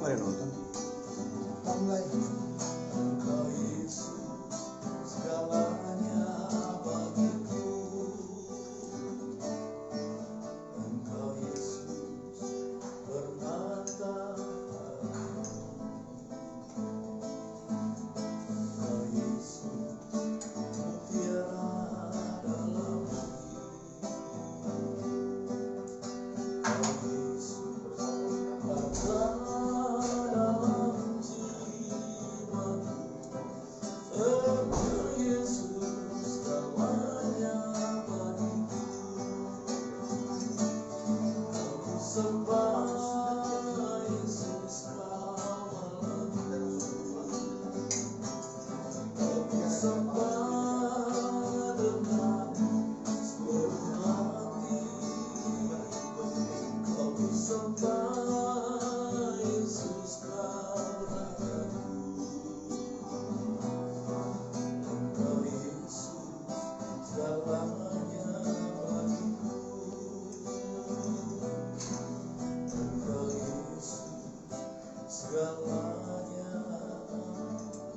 Mari nonton. Mulai. Engkau Yesus segalanya bagiku. Engkau Yesus permata hatiku. Engkau Yesus mutiara dalam hati. Engkau Yesus harta dalam jiwaku. Engkau Yesus segalanya bagiku. Aku sembah Yesus kawalanku. Aku sembah dengan seluruh hati. Aku sembah Yesus kawalanku. Engkau Yesus segalanya bagiku. Engkau Yesus segalanya bagiku.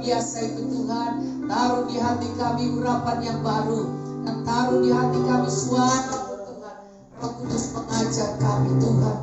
Biasa itu Tuhan, taruh di hati kami urapan yang baru, dan taruh di hati kami suara Tuhan. Roh Kudus mengajar kami Tuhan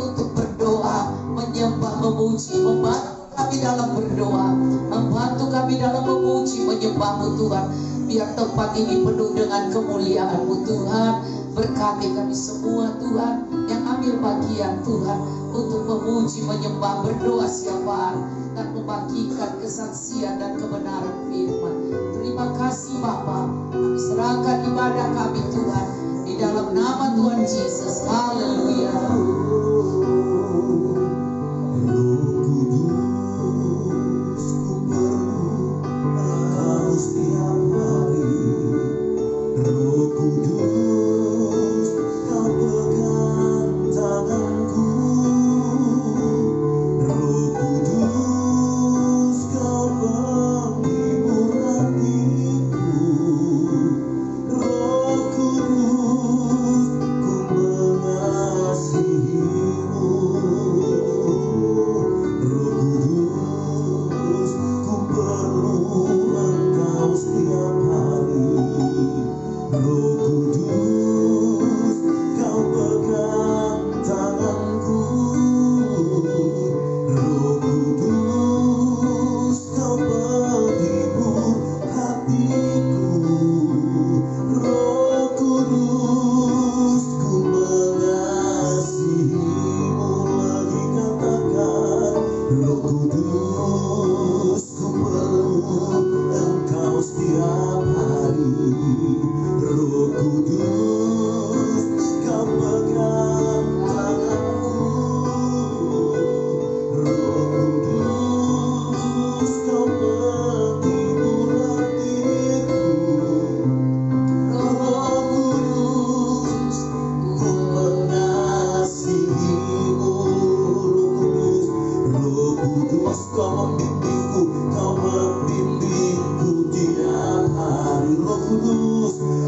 untuk berdoa, menyembah, memuji, membantu kami dalam berdoa, membantu kami dalam memuji, menyembah-Mu Tuhan. Biar tempat ini penuh dengan kemuliaan-Mu Tuhan. Berkati kami semua Tuhan yang ambil bagian Tuhan untuk memuji, menyembah, berdoa siapaan dan membagikan kesaksian dan kebenaran firman. Terima kasih Bapa. Kami serahkan ibadah kami Tuhan di dalam nama Tuhan Yesus. Haleluya. Ku mengasihi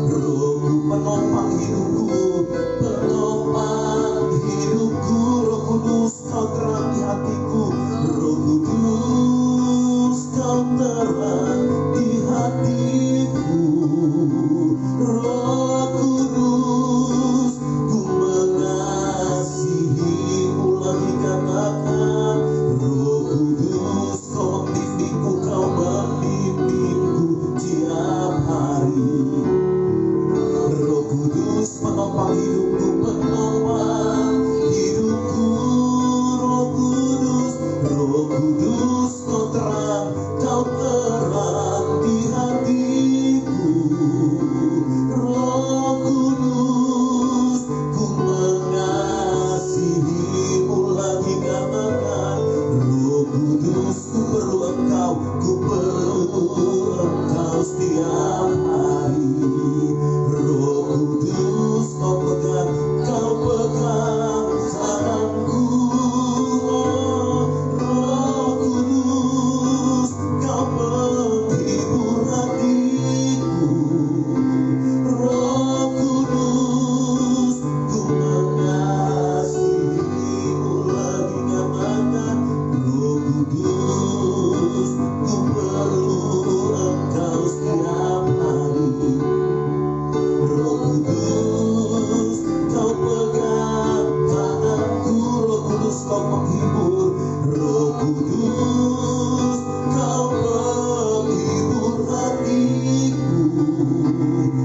Rohku penopang hidupku, penopang hidupku. Roh Kudus kau terang di hatiku, Roh Kudus kau terang di hatiku. Roh Kudus ku mengasihimu, lagi katakan Roh Kudus kau membimbingku, kau membimbingku tiap hari. Roh Kudus penopang hidupku, penopang hidupku. Roh Kudus kau terang di hatiku. Roh Kudus ku mengasihimu, lagi katakan Roh Kudus ku perlu engkau, ku perlu engkau setiap hari. Roh Kudus kau pegang tanganku. Roh Kudus kau penghibur hatiku. Roh Kudus ku mengasihimu, lagi katakan Roh Kudus ku perlu engkau setiap hari. Roh Kudus kau pegang tanganku, Roh Kudus kau menghibur, Roh Kudus kau menghibur hatiku.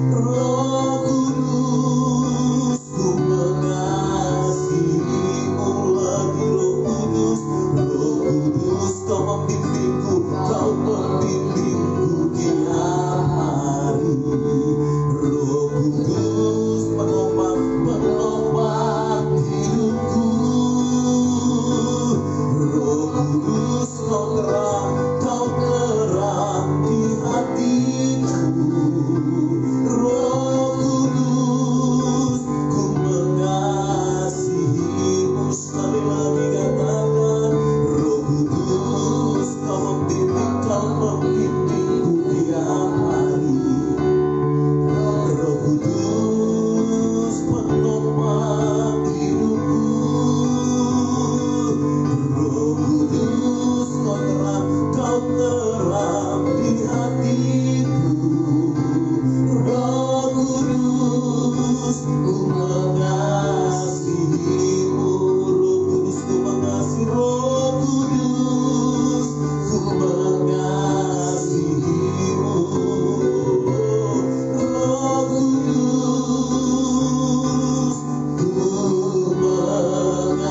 Roh Kudus ku mengasihimu lagi. Roh Kudus kau membimbingku, kau membimbingku tiap hari. Roh Kudus penopang hidupku. Roh Kudus kau terang di hatiku. Roh Kudus ku mengasihimu, sekali lagi katakan Roh Kudus kau membimbingku tiap hari. Roh Kudus penopang hidupku. Roh Kudus kau terang di hatiku. Roh Kudus ku mengasihimu. Roh Kudus ku mengasihi. Roh Kudus ku mengasihimu. Roh Kudus ku mengasihimu.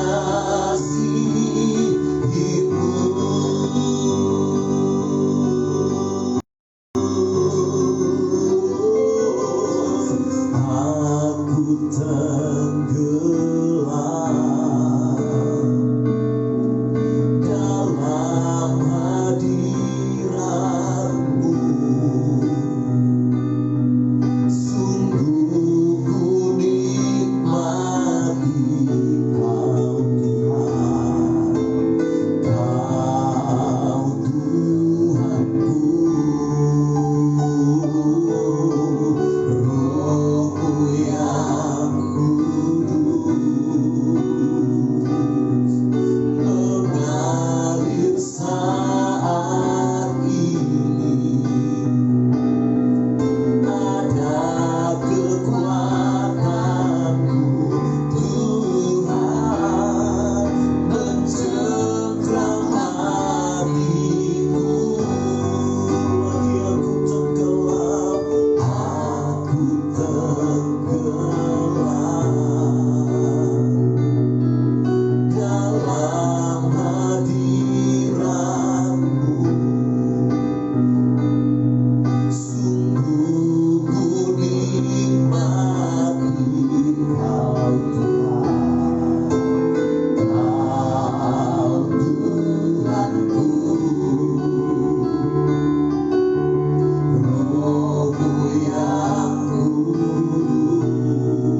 Aku tenggelam dalam hadirat-Mu. Sungguh ku nikmati Kau Tuhan, Kau Tuhanku. Roh-Mu yang kudus mengalir saat ini. Ada kekuatan-Mu Tuhan mencengkram hatiku. Lagi aku tenggelam dalam hadirat-Mu. Sungguh ku nikmati Kau Tuhan, Kau Tuhanku. Roh-Mu yang kudus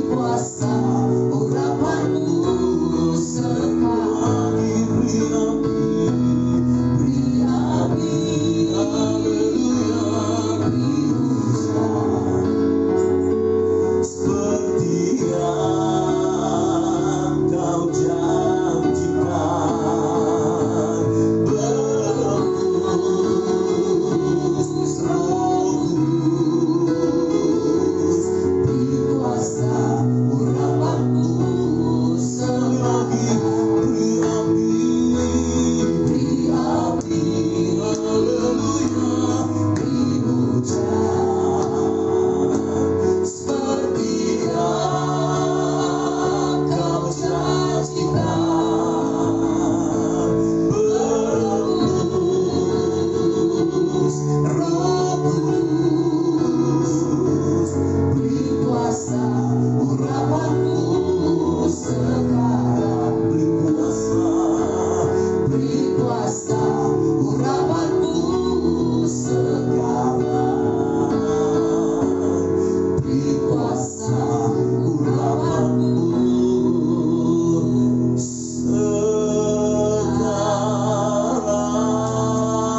kuasa urapanmu sekarang. Beri api, beri hujan, Seperti yang kau janjikan, berembus Roh Kudus, beri kuasa urapanmu sekarang. beri api, Beri api, haleluya, beri hujan, seperti yang kau janjikan. Berembus Roh Kudus, beri kuasa urapanmu sekarang. beri kuasa, Beri kuasa urapanmu sekarang. Beri kuasa urapanmu sekarang, haleluya,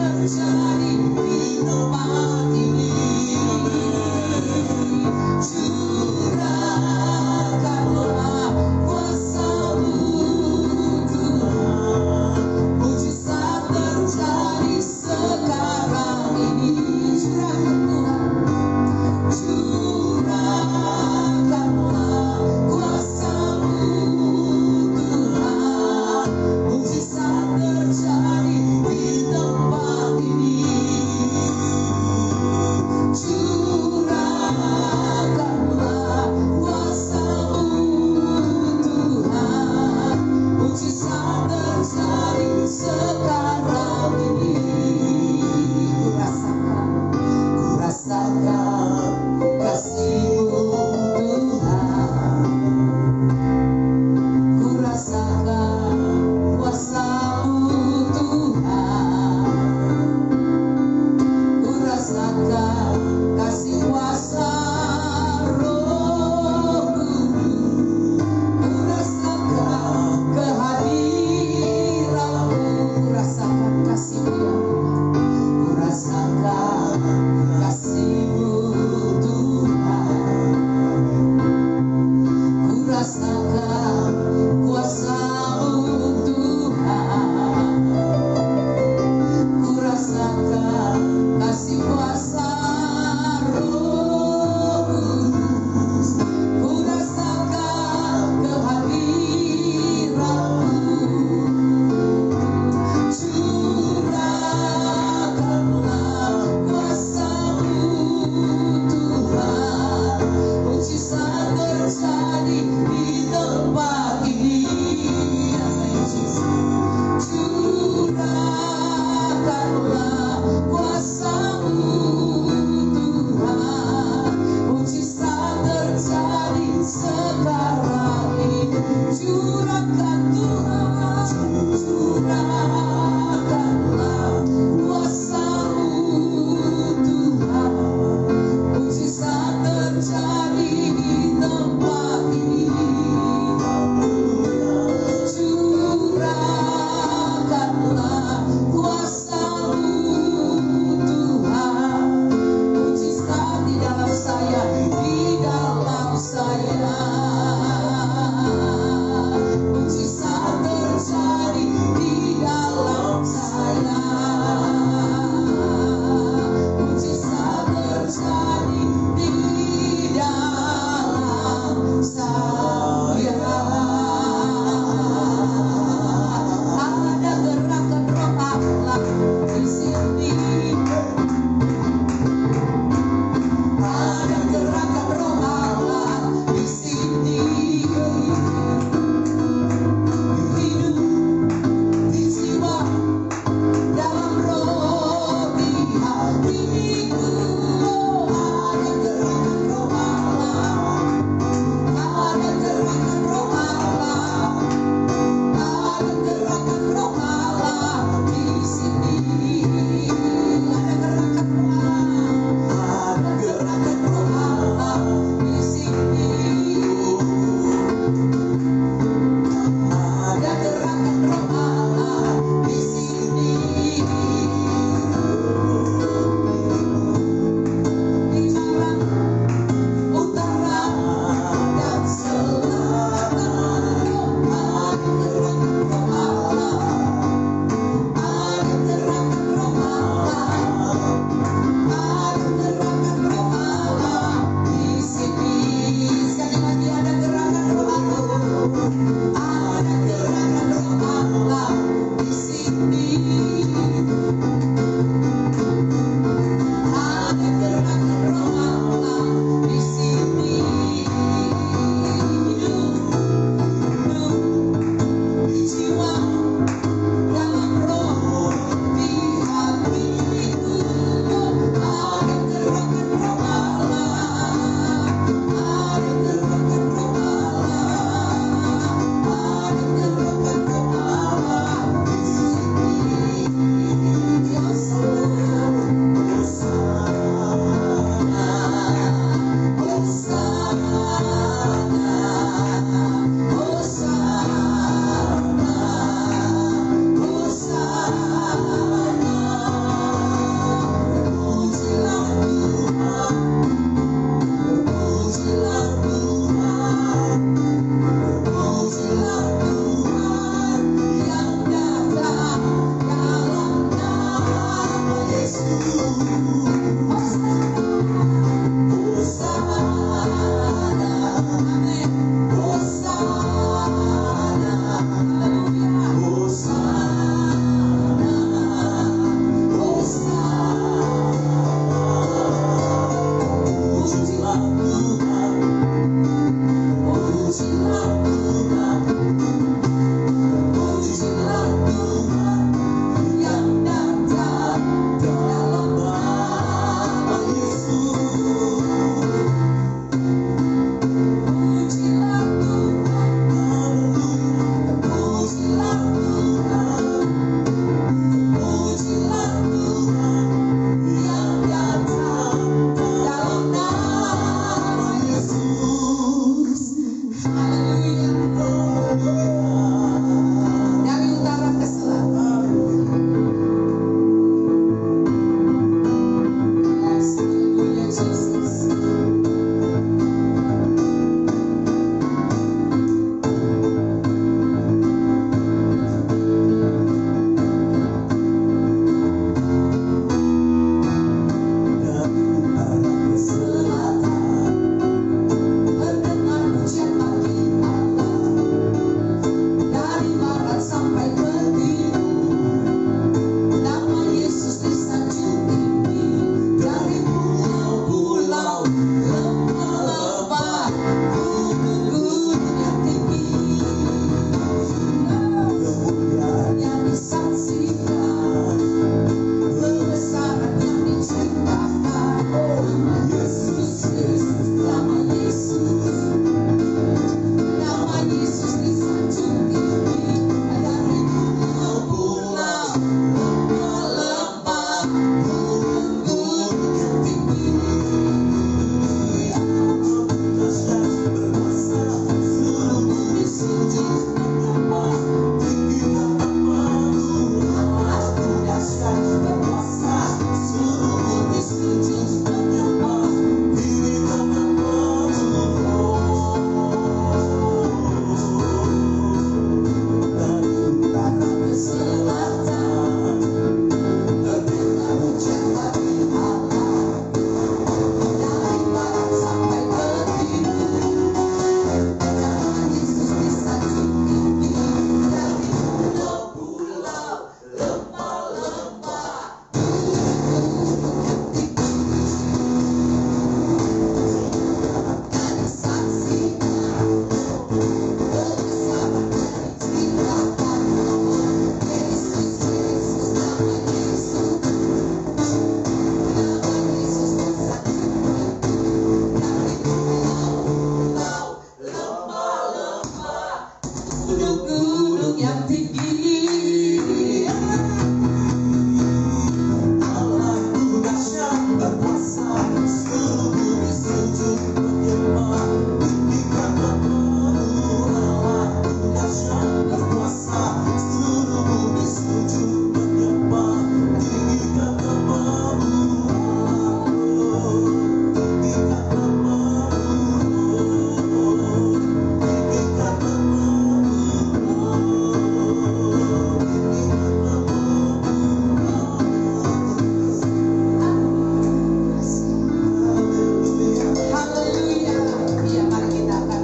terjadi di tempat ini. Curahkanlah kuasa-Mu Tuhan, mujizat terjadi sekarang ini. Curahkanlah kuasa-Mu Tuhan, mujizat terjadi di tempat ini. gunung yang tinggi. Seluruh bumi sujud menyembah. Aku dahsyat berkuasa. Seluruh bumi sujud menyembah. Dari utara ke selatan, terdengar ucapan Allah. Dari barat sampai ke timur, nama Yesus disanjung tinggi. Dari pulau-pulau, lembah-lembah, dari saksikan kebesaran dari cintakan Yesus, Yesus, nama Yesus. Nama Yesus disanjung tinggi. Dari pulau-pulau, lembah-lembah, gunung-gunung yang tinggi. Allahku dahsyat berkuasa, seluruh bumi sujud menyembah. Tinggikan namamu, Allahku dahsyat berkuasa, seluruh bumi sujud menyembah. Tinggikan namamu, tinggikan namamu, tinggikan Haleluya. Ya, mari kita akan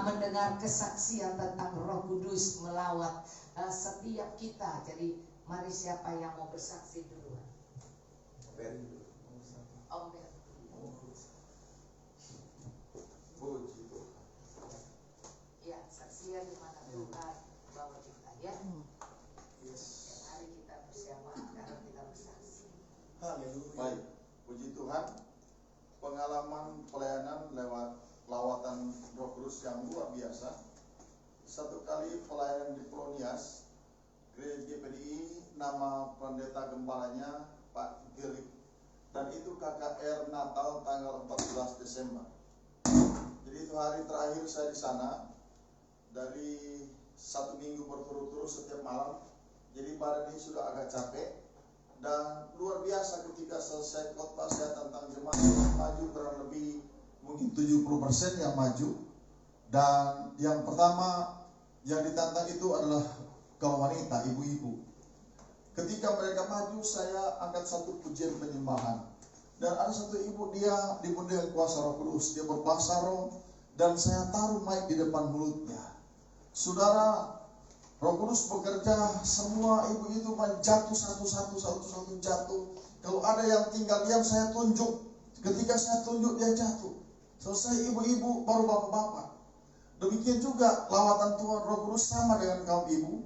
mendengar kesaksian tentang Roh Kudus melawat setiap kita. Jadi mari siapa yang mau bersaksi duluan? Om Ben. Ya, saksian di mana Tuhan bawa kita ya. Mari kita bersiap karena kita bersaksi. Haleluya. Baik, puji Tuhan. Pengalaman pelayanan lewat lawatan Roh Kudus yang luar biasa. Satu kali pelayanan di Polonias, gereja GPDI, nama pendeta gembalanya Pak Gerip, dan itu KKR Natal tanggal 14 Desember. Jadi itu hari terakhir saya di sana. Dari 1 minggu berturut-turut setiap malam. Jadi badan ini sudah agak capek. Dan luar biasa ketika selesai khotbah saya tentang jemaat yang maju, kurang lebih mungkin 70% yang maju. Dan yang pertama yang ditantang itu adalah kaum wanita, ibu-ibu. Ketika mereka maju, saya angkat satu pujian penyembahan. Dan ada satu ibu, dia dipenuhi dengan kuasa Roh Kudus. Dia berbahasa roh dan saya taruh mic di depan mulutnya. Saudara, Roh Kudus bekerja, semua ibu itu jatuh satu-satu jatuh. Kalau ada yang tinggal diam, saya tunjuk. Ketika saya tunjuk, dia jatuh. Selesai ibu-ibu, baru bapak-bapak. Demikian juga lawatan Tuhan Roh Kudus sama dengan kaum ibu.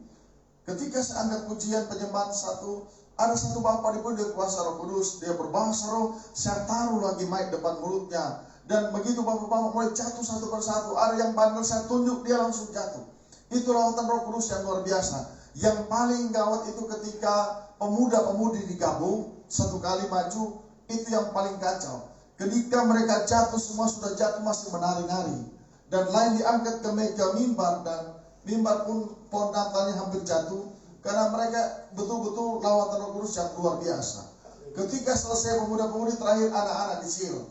Ketika saya angkat pujian penyembahan satu, ada satu bapak dipenuhi dengan kuasa Roh Kudus. Dia berbahasa roh, saya taruh lagi mic depan mulutnya. Dan begitu bapak-bapak mulai jatuh satu persatu, ada yang bandel, saya tunjuk, dia langsung jatuh. Itu lawatan Roh Kudus yang luar biasa. Yang paling gawat itu ketika pemuda-pemudi digabung satu kali maju, itu yang paling kacau. Ketika mereka jatuh, semua sudah jatuh masih menari-nari. Dan lain diangkat ke meja mimbar, dan mimbar pun pohon Natalnya hampir jatuh. Karena mereka betul-betul lawatan Roh Kudus yang luar biasa. Ketika selesai pemuda-pemudi, terakhir anak-anak kecil.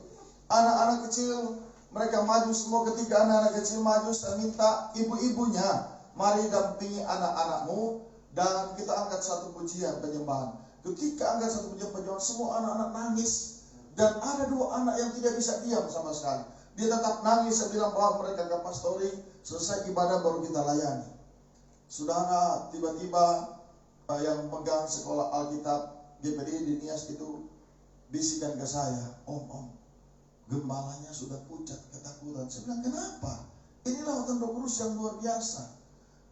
Anak-anak kecil mereka maju semua. Ketika anak-anak kecil maju, saya minta ibu-ibunya, mari dampingi anak-anakmu dan kita angkat satu pujian penyembahan. Ketika angkat satu pujian penyembahan, semua anak-anak nangis. Dan ada 2 anak yang tidak bisa diam sama sekali. Dia tetap nangis. Saya bilang bahwa mereka ke pastori, selesai ibadah baru kita layani. Saudara, tiba-tiba yang pegang sekolah Alkitab GPDI di Nias itu bisikan ke saya, Om, gembalanya sudah pucat, ketakutan. Saya bilang, kenapa? Ini lawatan Roh Kudus yang luar biasa.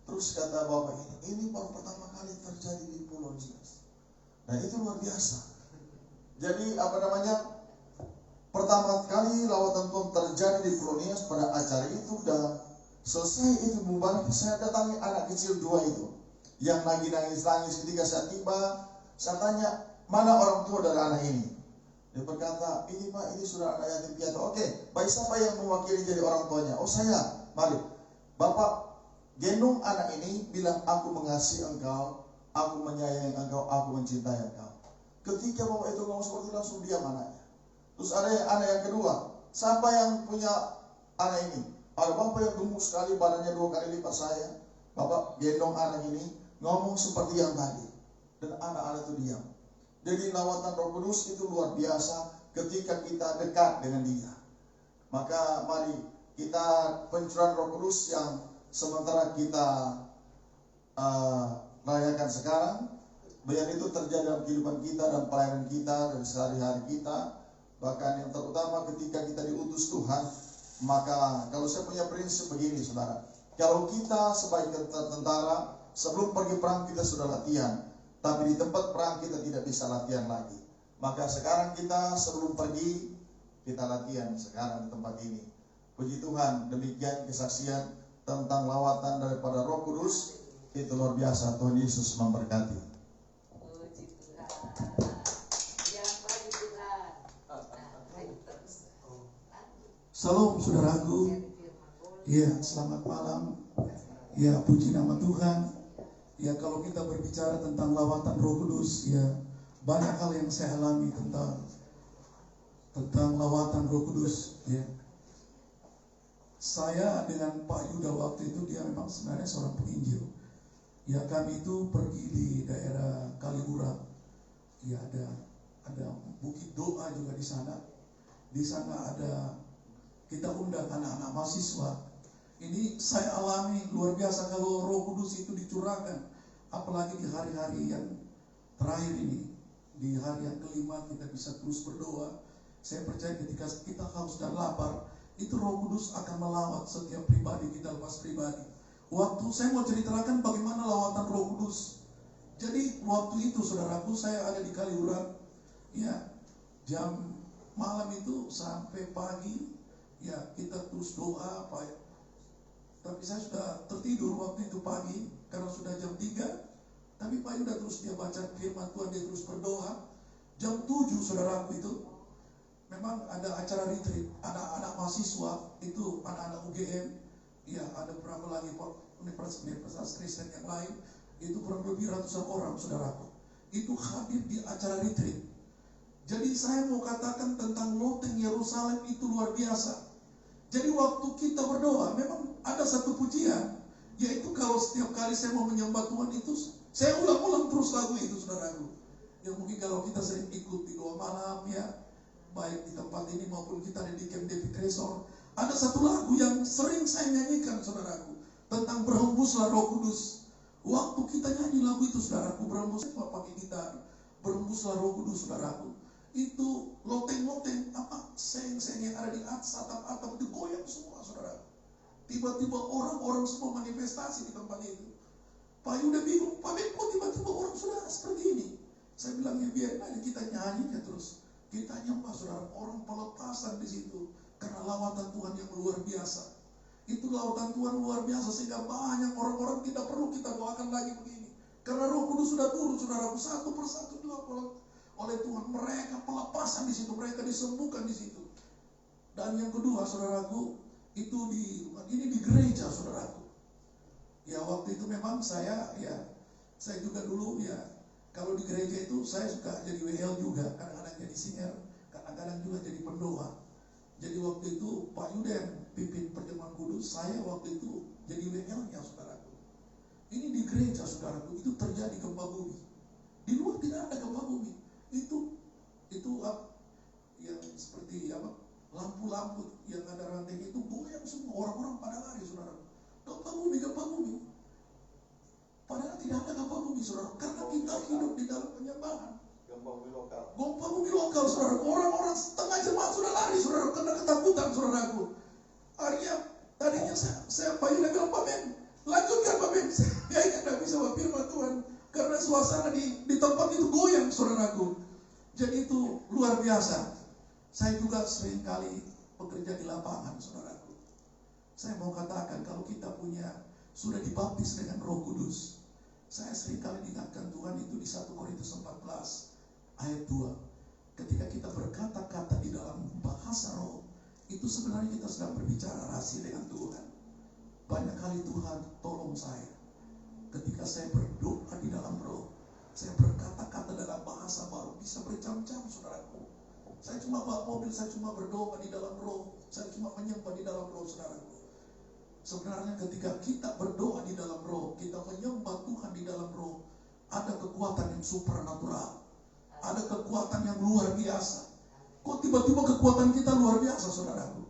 Terus kata bapak ini baru pertama kali terjadi di Pulau Nias. Nah itu luar biasa. Jadi pertama kali lawatan Tuhan terjadi di Pulau Nias pada acara itu. Dan selesai itu bubar, saya datangi anak kecil 2 itu yang lagi nangis-nangis. Ketika saya tiba, saya tanya, mana orang tua dari anak ini? Dia berkata, ini Pak, ini sudah anak yatim piatu. Oke, baik, siapa yang mewakili jadi orang tuanya? Oh, saya. Mari, Bapak gendong anak ini, bilang aku mengasihi engkau, aku menyayangi engkau, aku mencintai engkau. Ketika Bapak itu ngomong seperti itu, langsung diam anaknya. Terus ada anak yang kedua, siapa yang punya anak ini? Ada Bapak yang gemuk sekali, badannya 2 kali lipat saya. Bapak gendong anak ini, ngomong seperti yang tadi. Dan anak-anak itu diam. Jadi lawatan Roh Kudus itu luar biasa ketika kita dekat dengan Dia. Maka mari kita pencurahan Roh Kudus yang sementara kita rayakan sekarang, biar itu terjadi dalam kehidupan kita dan pelayanan kita dan sehari-hari kita. Bahkan yang terutama ketika kita diutus Tuhan, maka kalau saya punya prinsip begini, saudara, kalau kita sebagai tentara sebelum pergi perang kita sudah latihan, tapi di tempat perang kita tidak bisa latihan lagi. Maka sekarang kita sebelum pergi, kita latihan sekarang di tempat ini. Puji Tuhan, demikian kesaksian tentang lawatan daripada Roh Kudus. Itu luar biasa. Tuhan Yesus memberkati. Puji Tuhan. Yang puji Tuhan. Salam saudaraku. Ya, selamat malam. Ya, puji nama Tuhan. Ya, kalau kita berbicara tentang lawatan Roh Kudus, ya banyak hal yang saya alami tentang lawatan Roh Kudus. Ya, saya dengan Pak Yuda waktu itu, dia memang sebenarnya seorang penginjil. Ya, kami itu pergi di daerah Kaliurang. Ya, ada bukit doa juga di sana. Di sana ada, kita undang anak-anak mahasiswa. Ini saya alami luar biasa kalau Roh Kudus itu dicurahkan, apalagi di hari-hari yang terakhir ini, di hari yang kelima kita bisa terus berdoa. Saya percaya ketika kita haus dan lapar, itu Roh Kudus akan melawat setiap pribadi kita lepas pribadi. Waktu saya mau ceritakan bagaimana lawatan Roh Kudus. Jadi waktu itu saudaraku, saya ada di Kaliurang, ya jam malam itu sampai pagi, ya kita terus doa, Pak. Tapi saya sudah tertidur waktu itu pagi karena sudah jam 3. Tapi Pak Yuda terus dia baca firman Tuhan, dia terus berdoa. Jam 7 saudaraku itu memang ada acara retreat anak-anak mahasiswa itu, anak-anak UGM. Ya, ada berapa lagi universitas Kristen yang lain, itu kurang lebih ratusan orang saudaraku. Itu hadir di acara retreat. Jadi saya mau katakan tentang loteng Yerusalem itu luar biasa. Jadi waktu kita berdoa, memang ada satu pujian, yaitu kalau setiap kali saya mau menyembah Tuhan itu, saya ulang-ulang terus lagu itu, saudaraku. Yang mungkin kalau kita sering ikut di doa malam, ya, baik di tempat ini maupun kita di Camp David Resort, ada satu lagu yang sering saya nyanyikan, saudaraku, tentang berhembuslah Roh Kudus. Waktu kita nyanyi lagu itu, saudaraku, berhembus, pakai gitar, berhembuslah Roh Kudus, saudaraku. Itu loteng-loteng seng-seng yang ada di atas atap-atap itu goyang semua, saudara. Tiba-tiba orang-orang semua manifestasi di tempat itu. Pak Yuda bingung, Pak Ben, kok tiba-tiba orang sudah seperti ini? Saya bilang, ya biarin aja, kita nyanyi ya terus. Kita nyembah, saudara. Orang pelepasan di situ karena lawatan Tuhan yang luar biasa. Itu lawatan Tuhan luar biasa sehingga banyak orang-orang tidak perlu kita doakan lagi begini. Karena Roh Kudus sudah turun, saudaraku, satu persatu dilakukan oleh Tuhan. Mereka pelepasan di situ, mereka disembuhkan di situ. Dan yang kedua, saudaraku, itu ini di gereja, saudaraku. Ya, waktu itu memang saya juga dulu, ya, kalau di gereja itu saya suka jadi WL juga, kadang-kadang jadi singer, kadang-kadang juga jadi pendoa. Jadi waktu itu Pak Yuda yang pimpin perjamuan kudus, saya waktu itu jadi WL-nya, saudaraku. Ini di gereja, saudaraku, itu terjadi gempa bumi. Di luar tidak ada gempa bumi. Itu yang seperti lampu-lampu yang ada ranting itu goyang semua, orang-orang pada lari, saudara. Gempa bumi. Padahal tidak ada gempa bumi, saudara, karena kita hidup di dalam penyembahan. Gempa bumi lokal, saudara. Orang-orang setengah jemaat sudah lari, saudara, karena ketakutan, saudaraku. Akhirnya tadinya saya Pak Yuda bilang, Pak Ben, lanjutkan Pak Ben. Saya tidak bisa firman Tuhan karena suasana di tempat itu goyang, saudaraku. Jadi itu luar biasa. Saya juga sering kali bekerja di lapangan, saudaraku. Saya mau katakan kalau kita sudah dibaptis dengan Roh Kudus. Saya sering kali diingatkan Tuhan itu di 1 Korintus 14 ayat 2. Ketika kita berkata-kata di dalam bahasa roh, itu sebenarnya kita sedang berbicara rahasia dengan Tuhan. Banyak kali Tuhan tolong saya. Ketika saya berdoa di dalam roh, saya berkata-kata dalam bahasa baru, bisa berjam-jam saudaraku. Saya cuma bawa mobil, saya cuma berdoa di dalam roh, saya cuma menyembah di dalam roh saudaraku. Sebenarnya ketika kita berdoa di dalam roh, kita menyembah Tuhan di dalam roh, ada kekuatan yang supernatural. Ada kekuatan yang luar biasa. Kok tiba-tiba kekuatan kita luar biasa saudaraku?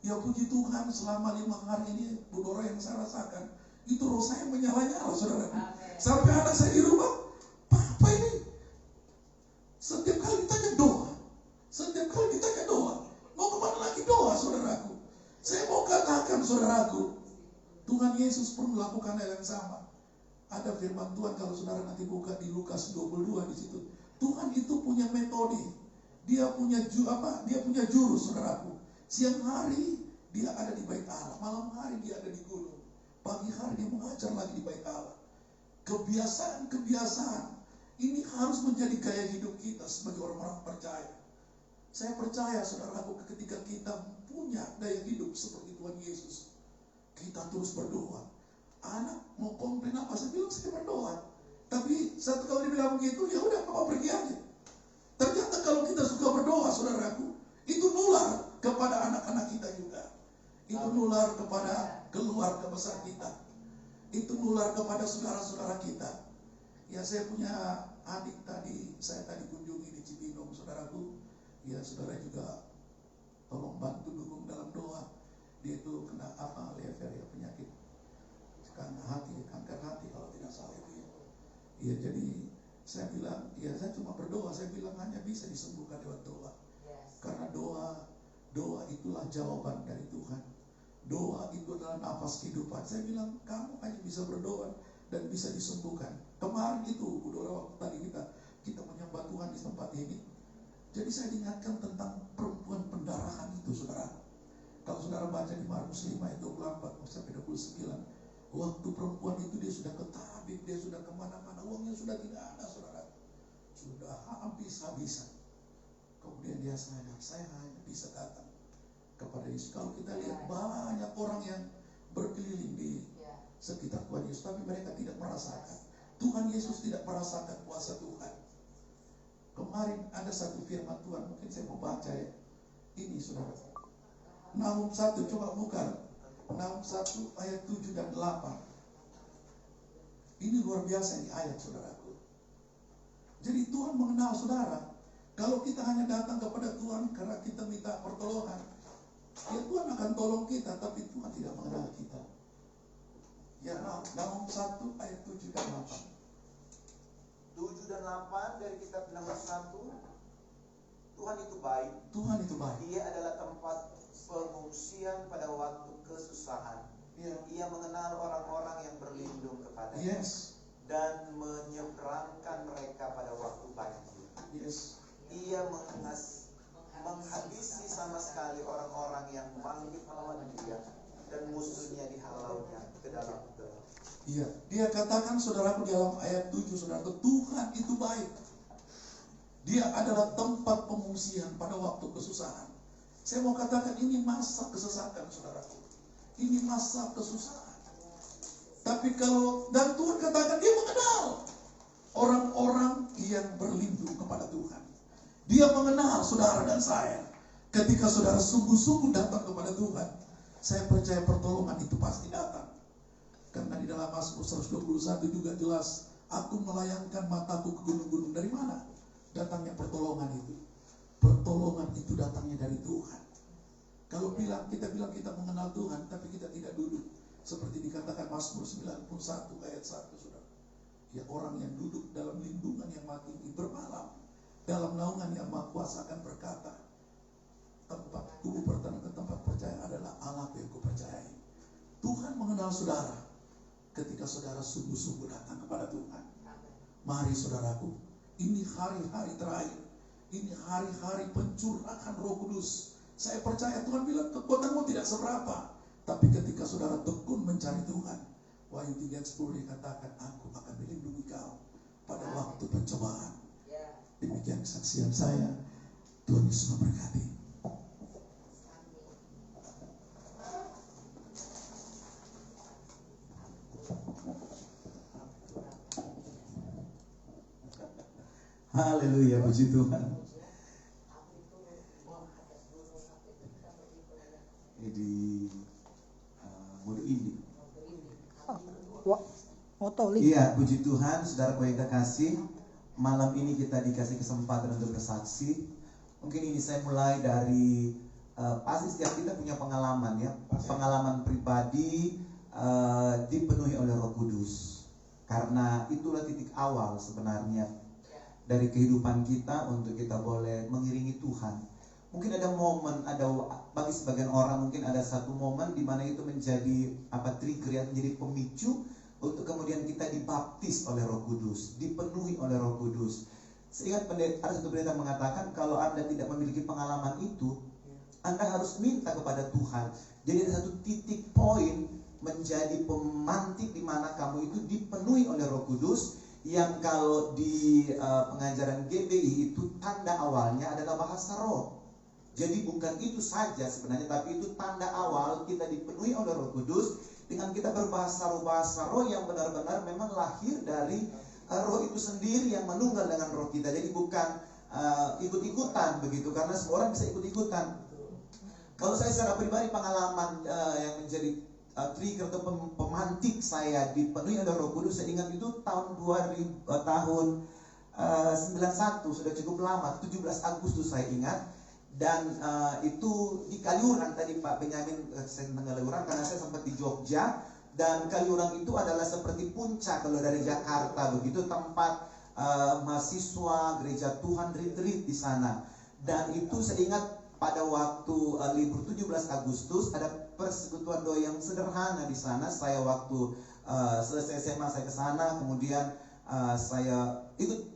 Ya puji Tuhan, selama 5 hari ini Bu Dora yang saya rasakan, itu roh saya menyala-nyala saudaraku. Sampai anak saya di rumah, Papa ini setiap kali ditanya doa, setiap kali ditanya doa, mau kemana lagi doa saudaraku? Saya mau katakan saudaraku, Tuhan Yesus pun melakukan hal yang sama. Ada firman Tuhan, kalau saudara nanti buka di Lukas 22 di situ. Tuhan itu punya metode. Dia punya jurus saudaraku. Siang hari dia ada di bait Allah, malam hari dia ada di gunung. Pagi hari dia mengajar lagi di bait Allah. Kebiasaan ini harus menjadi gaya hidup kita sebagai orang-orang percaya. Saya percaya saudaraku, ketika kita punya daya hidup seperti Tuhan Yesus, kita terus berdoa. Anak mau komplain apa, saya bilang saya berdoa. Tapi satu kali dibilang begitu, ya udah papa pergi aja. Ternyata kalau kita suka berdoa saudaraku, itu nular kepada anak-anak kita juga. Itu nular kepada keluarga besar kita. Itu nular kepada saudara-saudara kita. Ya saya punya adik tadi, saya tadi kunjungi di Cibinong saudaraku. Ya saudara juga tolong bantu dukung dalam doa. Dia itu kena lever ya, penyakit kanker hati kalau tidak salah itu ya. Ya jadi saya bilang, ya saya cuma berdoa, saya bilang hanya bisa disembuhkan lewat doa. Karena doa itulah jawaban dari Tuhan. Doa itu adalah nafas kehidupan. Saya bilang kamu hanya bisa berdoa dan bisa disembuhkan. Kemarin itu waktu tadi kita menyembah Tuhan di tempat ini. Jadi saya diingatkan tentang perempuan pendarahan itu saudara. Kalau saudara baca di Markus 5 ayat 24 sampai 29, waktu perempuan itu dia sudah ke tabib, dia sudah kemana-mana, uangnya sudah tidak ada saudara, sudah habis-habisan. Kemudian dia sadar, saya hanya bisa datang kepada Yesus. Kalau kita lihat banyak orang yang berkeliling di sekitar Tuhan Yesus, tapi mereka tidak merasakan. Tuhan Yesus tidak merasakan kuasa Tuhan. Kemarin ada satu firman Tuhan, mungkin saya mau baca ya. Ini saudara, Nahum 1, coba buka. Nahum 1 ayat 7 dan 8. Ini luar biasa ini ayat saudaraku. Jadi Tuhan mengenal saudara. Kalau kita hanya datang kepada Tuhan karena kita minta pertolongan, ya Tuhan akan tolong kita, tapi Tuhan tidak mengenal kita. Ya Nahum 1 ayat 7 dan 8. 7 dan 8 dari kitab Nahum 1. Tuhan itu baik. Tuhan itu baik. Dia adalah tempat pengungsian pada waktu kesusahan. Ia mengenal orang-orang yang berlindung kepadanya. Yes. Dan menyeberangkan mereka pada waktu banjir. Yes. Ia menghabisi sama sekali orang-orang yang bangkit melawan dia, dan musuhnya dihalaunya ke dalam gelap. Iya, dia katakan saudaraku di dalam ayat 7 saudaraku, Tuhan itu baik. Dia adalah tempat pengungsian pada waktu kesusahan. Saya mau katakan ini masa kesesakan saudaraku. Ini masa kesusahan. Tapi dan Tuhan katakan dia mengenal orang-orang yang berlindung kepada Tuhan. Dia mengenal saudara dan saya. Ketika saudara sungguh-sungguh datang kepada Tuhan, saya percaya pertolongan itu pasti datang. Karena di dalam Mazmur 121 juga jelas, aku melayangkan mataku ke gunung-gunung. Dari mana datangnya pertolongan itu? Pertolongan itu datangnya dari Tuhan. Kalau kita bilang kita mengenal Tuhan, tapi kita tidak duduk seperti dikatakan Mazmur 91 ayat 1 saudara. Ya orang yang duduk dalam lindungan yang maha tinggi, bermalam dalam naungan yang maha kuasa akan berkata, tempat kubu bertanam ke tempat percaya adalah Allah yang kupercayai. Tuhan mengenal saudara ketika saudara sungguh-sungguh datang kepada Tuhan. Mari saudaraku, ini hari-hari terakhir. Ini hari-hari pencurahan Roh Kudus. Saya percaya Tuhan bilang kekuatanmu tidak seberapa, tapi ketika saudara tekun mencari Tuhan, Wahyu 3:10 dikatakan, aku akan melindungi kau pada waktu pencobaan. Demikian kesaksian saya. Tuhan Yesus memberkati. Haleluya, puji Tuhan. Di Modo Indi. Iya, puji Tuhan, saudaraku yang kekasih. Malam ini kita dikasih kesempatan untuk bersaksi. Mungkin ini saya mulai dari pasti setiap kita punya pengalaman ya, pengalaman pribadi dipenuhi oleh Roh Kudus. Karena itulah titik awal sebenarnya dari kehidupan kita untuk kita boleh mengiringi Tuhan. Mungkin ada momen, bagi sebagian orang mungkin ada satu momen di mana itu menjadi trigger yang menjadi pemicu untuk kemudian kita dibaptis oleh Roh Kudus, dipenuhi oleh Roh Kudus. Seingat ada satu pendeta mengatakan kalau Anda tidak memiliki pengalaman itu, Anda harus minta kepada Tuhan. Jadi ada satu titik poin menjadi pemantik di mana kamu itu dipenuhi oleh Roh Kudus, yang kalau di pengajaran GBI itu tanda awalnya adalah bahasa roh. Jadi bukan itu saja sebenarnya, tapi itu tanda awal kita dipenuhi oleh Roh Kudus dengan kita berbahasa roh yang benar-benar memang lahir dari roh itu sendiri yang menunggal dengan roh kita. Jadi bukan ikut-ikutan begitu, karena semua orang bisa ikut-ikutan. Kalau saya secara pribadi pengalaman yang menjadi trigger atau pemantik saya dipenuhi oleh Roh Kudus, saya ingat itu tahun 91, sudah cukup lama, 17 Agustus saya ingat. Dan itu di Kaliurang tadi Pak Benyamin, saya tentang Kaliurang karena saya sempat di Jogja. Dan Kaliurang itu adalah seperti puncak kalau dari Jakarta begitu, tempat mahasiswa gereja Tuhan retreat di sana. Dan itu saya ingat pada waktu libur 17 Agustus ada persekutuan doa yang sederhana di sana. Saya waktu selesai SMA saya ke sana, kemudian saya ikut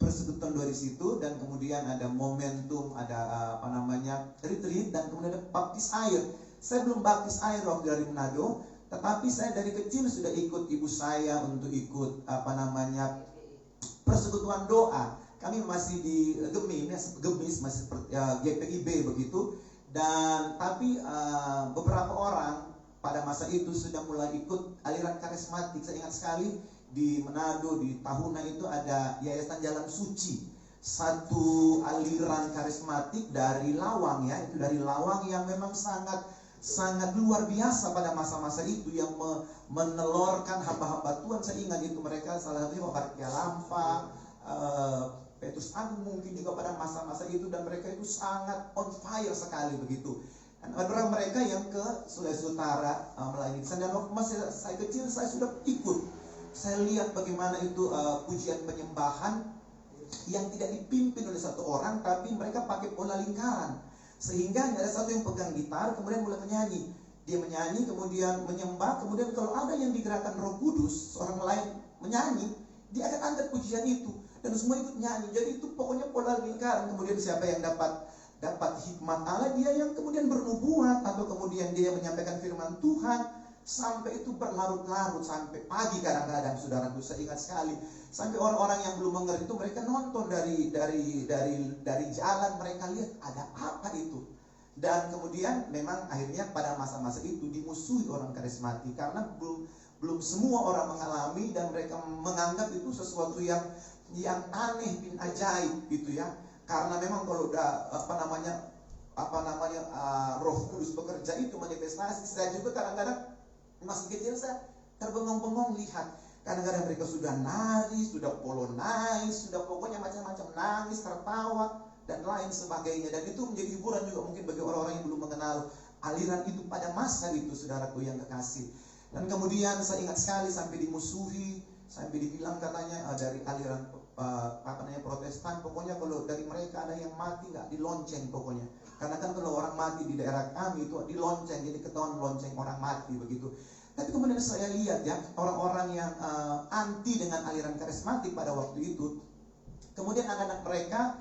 persekutuan doa di situ, dan kemudian ada momentum, ada retreat, dan kemudian ada baptis air. Saya belum baptis air waktu dari Manado, tetapi saya dari kecil sudah ikut ibu saya untuk ikut persekutuan doa. Kami masih di Gemis masih seperti GPIB begitu. Dan tapi beberapa orang pada masa itu sudah mulai ikut aliran karismatik. Saya ingat sekali di Manado, di Tahuna itu ada Yayasan Jalan Suci, satu aliran karismatik dari Lawang ya, itu dari Lawang yang memang sangat luar biasa pada masa-masa itu, yang menelorkan hamba-hamba Tuhan. Saya ingat itu mereka salah satunya Pak Barkia Lampa, Petrus Agung mungkin juga pada masa-masa itu, dan mereka itu sangat on fire sekali begitu. Dan ada orang mereka yang ke Sulawesi Utara melayani sana. Dan waktu masih saya kecil saya sudah ikut. Saya lihat bagaimana itu pujian penyembahan yang tidak dipimpin oleh satu orang, tapi mereka pakai pola lingkaran. Sehingga ada satu yang pegang gitar, kemudian mulai menyanyi. Dia menyanyi, kemudian menyembah, kemudian kalau ada yang digerakkan Roh Kudus, orang lain menyanyi, dia akan angkat pujian itu, dan semua ikut nyanyi. Jadi itu pokoknya pola lingkaran. Kemudian siapa yang dapat hikmat Allah, dia yang kemudian bernubuat, atau kemudian dia menyampaikan firman Tuhan. Sampai itu berlarut-larut sampai pagi kadang-kadang, saudaraku. Saya ingat sekali sampai orang-orang yang belum mengerti itu mereka nonton dari jalan, mereka lihat ada apa itu. Dan kemudian memang akhirnya pada masa-masa itu dimusuhi orang karismatik karena belum semua orang mengalami, dan mereka menganggap itu sesuatu yang aneh bin ajaib gitu ya. Karena memang kalau udah Roh Kudus bekerja itu manifestasi. Saya juga kadang-kadang masih kecil saya terbengong-bengong lihat. Kadang-kadang mereka sudah nari, sudah polonaise, sudah pokoknya macam-macam, nangis, tertawa, dan lain sebagainya. Dan itu menjadi hiburan juga mungkin bagi orang-orang yang belum mengenal aliran itu pada masa itu, saudaraku yang kekasih. Dan kemudian saya ingat sekali sampai dimusuhi, sampai dibilang katanya dari aliran Protestan, pokoknya kalau dari mereka ada yang mati nggak dilonceng pokoknya. Karena kan kalau orang mati di daerah kami itu dilonceng, jadi ketahuan lonceng orang mati begitu. Tapi kemudian saya lihat ya, orang-orang yang anti dengan aliran karismatik pada waktu itu, kemudian anak-anak mereka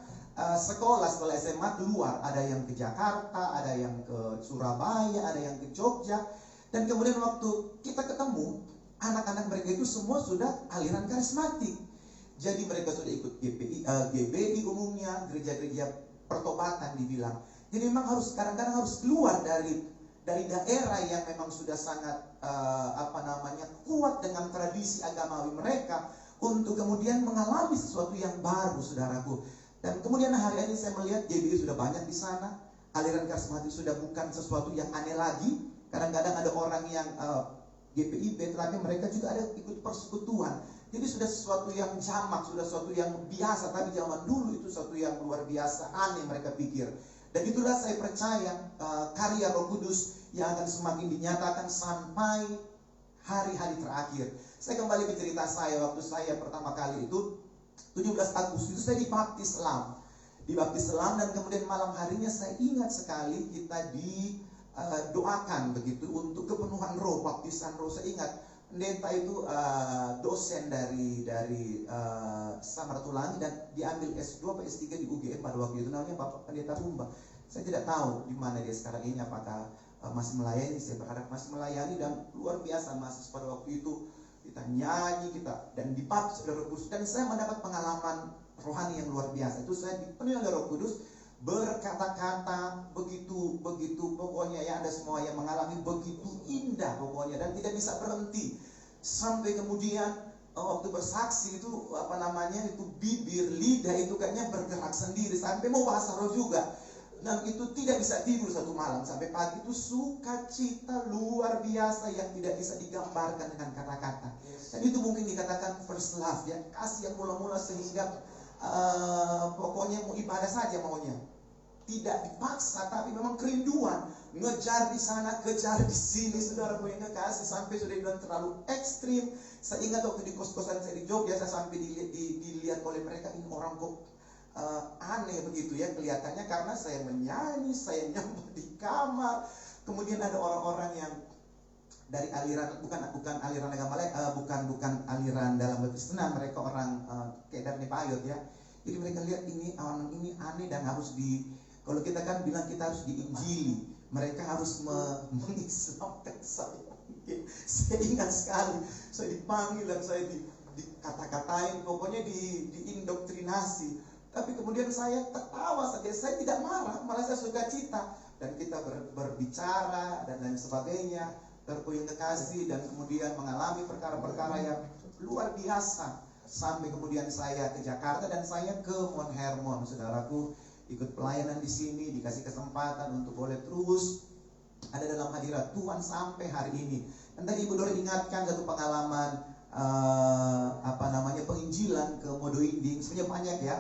sekolah setelah SMA keluar, ada yang ke Jakarta, ada yang ke Surabaya, ada yang ke Jogja. Dan kemudian waktu kita ketemu, anak-anak mereka itu semua sudah aliran karismatik. Jadi mereka sudah ikut GBI umumnya, gereja-gereja pertobatan dibilang. Jadi memang harus kadang-kadang harus keluar dari daerah yang memang sudah sangat kuat dengan tradisi agamawi mereka untuk kemudian mengalami sesuatu yang baru, saudaraku. Dan kemudian hari ini saya melihat GBI sudah banyak di sana, aliran karismatik sudah bukan sesuatu yang aneh lagi. Kadang-kadang ada orang yang GPIB, tetapi mereka juga ada ikut persekutuan. Jadi sudah sesuatu yang jamak, sudah sesuatu yang biasa. Tapi zaman dulu itu sesuatu yang luar biasa, aneh mereka pikir. Dan itulah saya percaya karya Roh Kudus yang akan semakin dinyatakan sampai hari-hari terakhir. Saya kembali ke cerita saya waktu saya pertama kali itu 17 Agustus itu saya dibaptis selam. Dibaptis selam dan kemudian malam harinya saya ingat sekali kita doakan begitu untuk kepenuhan roh, baptisan roh. Saya ingat pendeta itu dosen dari Samratulangi dan diambil S2 atau S3 di UGM pada waktu itu, namanya Bapak Pendeta Rumba. Saya tidak tahu di mana dia sekarang ini, apakah masih melayani. Saya berharap masih melayani dan luar biasa mahasiswa pada waktu itu. Kita nyanyi, dan dibaptis oleh Roh Kudus, dan saya mendapat pengalaman rohani yang luar biasa. Itu saya dipenuhi oleh Roh Kudus, berkata-kata begitu pokoknya ya, ada semua yang mengalami begitu indah pokoknya, dan tidak bisa berhenti sampai kemudian waktu bersaksi itu itu bibir, lidah itu kayaknya bergerak sendiri sampai mau bahasa roh juga. Dan itu tidak bisa tidur satu malam sampai pagi. Itu sukacita luar biasa yang tidak bisa digambarkan dengan kata-kata. Dan itu mungkin dikatakan first love ya, kasih yang mula-mula sehingga pokoknya mau ibadah saja maunya. Tidak dipaksa, tapi memang kerinduan. Ngejar di sana, kejar di sini, saudara punya kekasih, sampai sudah bilang terlalu ekstrim. Saya ingat waktu di kos-kosan saya di Jogja, saya sampai dilihat oleh mereka, ini orang kok aneh begitu ya kelihatannya, karena saya menyanyi, saya nyambut di kamar. Kemudian ada orang-orang yang dari aliran bukan aliran agama lain, bukan aliran dalam Kristen, mereka orang kayak dari Payot ya. Jadi mereka lihat ini orang ini aneh dan harus kalau kita kan bilang kita harus diinjili, mereka harus mengislamkan saya. Saya ingat sekali, saya dipanggil dan saya dikata-katain, pokoknya diindoktrinasi. Tapi kemudian saya tertawa saja, saya tidak marah, malah saya suka cita. Dan kita berbicara dan lain sebagainya, terpuing kekasih, dan kemudian mengalami perkara-perkara yang luar biasa. Sampai kemudian saya ke Jakarta dan saya ke Mount Hermon, saudaraku, ikut pelayanan di sini, dikasih kesempatan untuk boleh terus ada dalam hadirat Tuhan sampai hari ini. Dan tadi Ibu Dora ingatkan satu pengalaman penginjilan ke Modo Inding. Sebenarnya banyak ya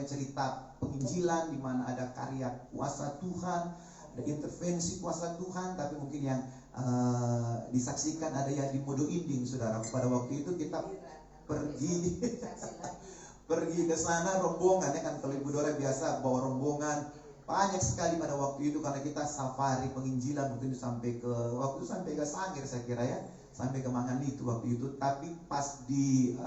cerita penginjilan di mana ada karya kuasa Tuhan, ada intervensi kuasa Tuhan. Tapi mungkin yang disaksikan ada yang di Modo Inding, saudara. Pada waktu itu kita pergi ke sana rombongan ya kan. Kalau Ibu Dora biasa bawa rombongan banyak sekali pada waktu itu, karena kita safari penginjilan mungkin sampai ke Sangir saya kira ya, sampai ke Manganitu waktu itu. Tapi pas di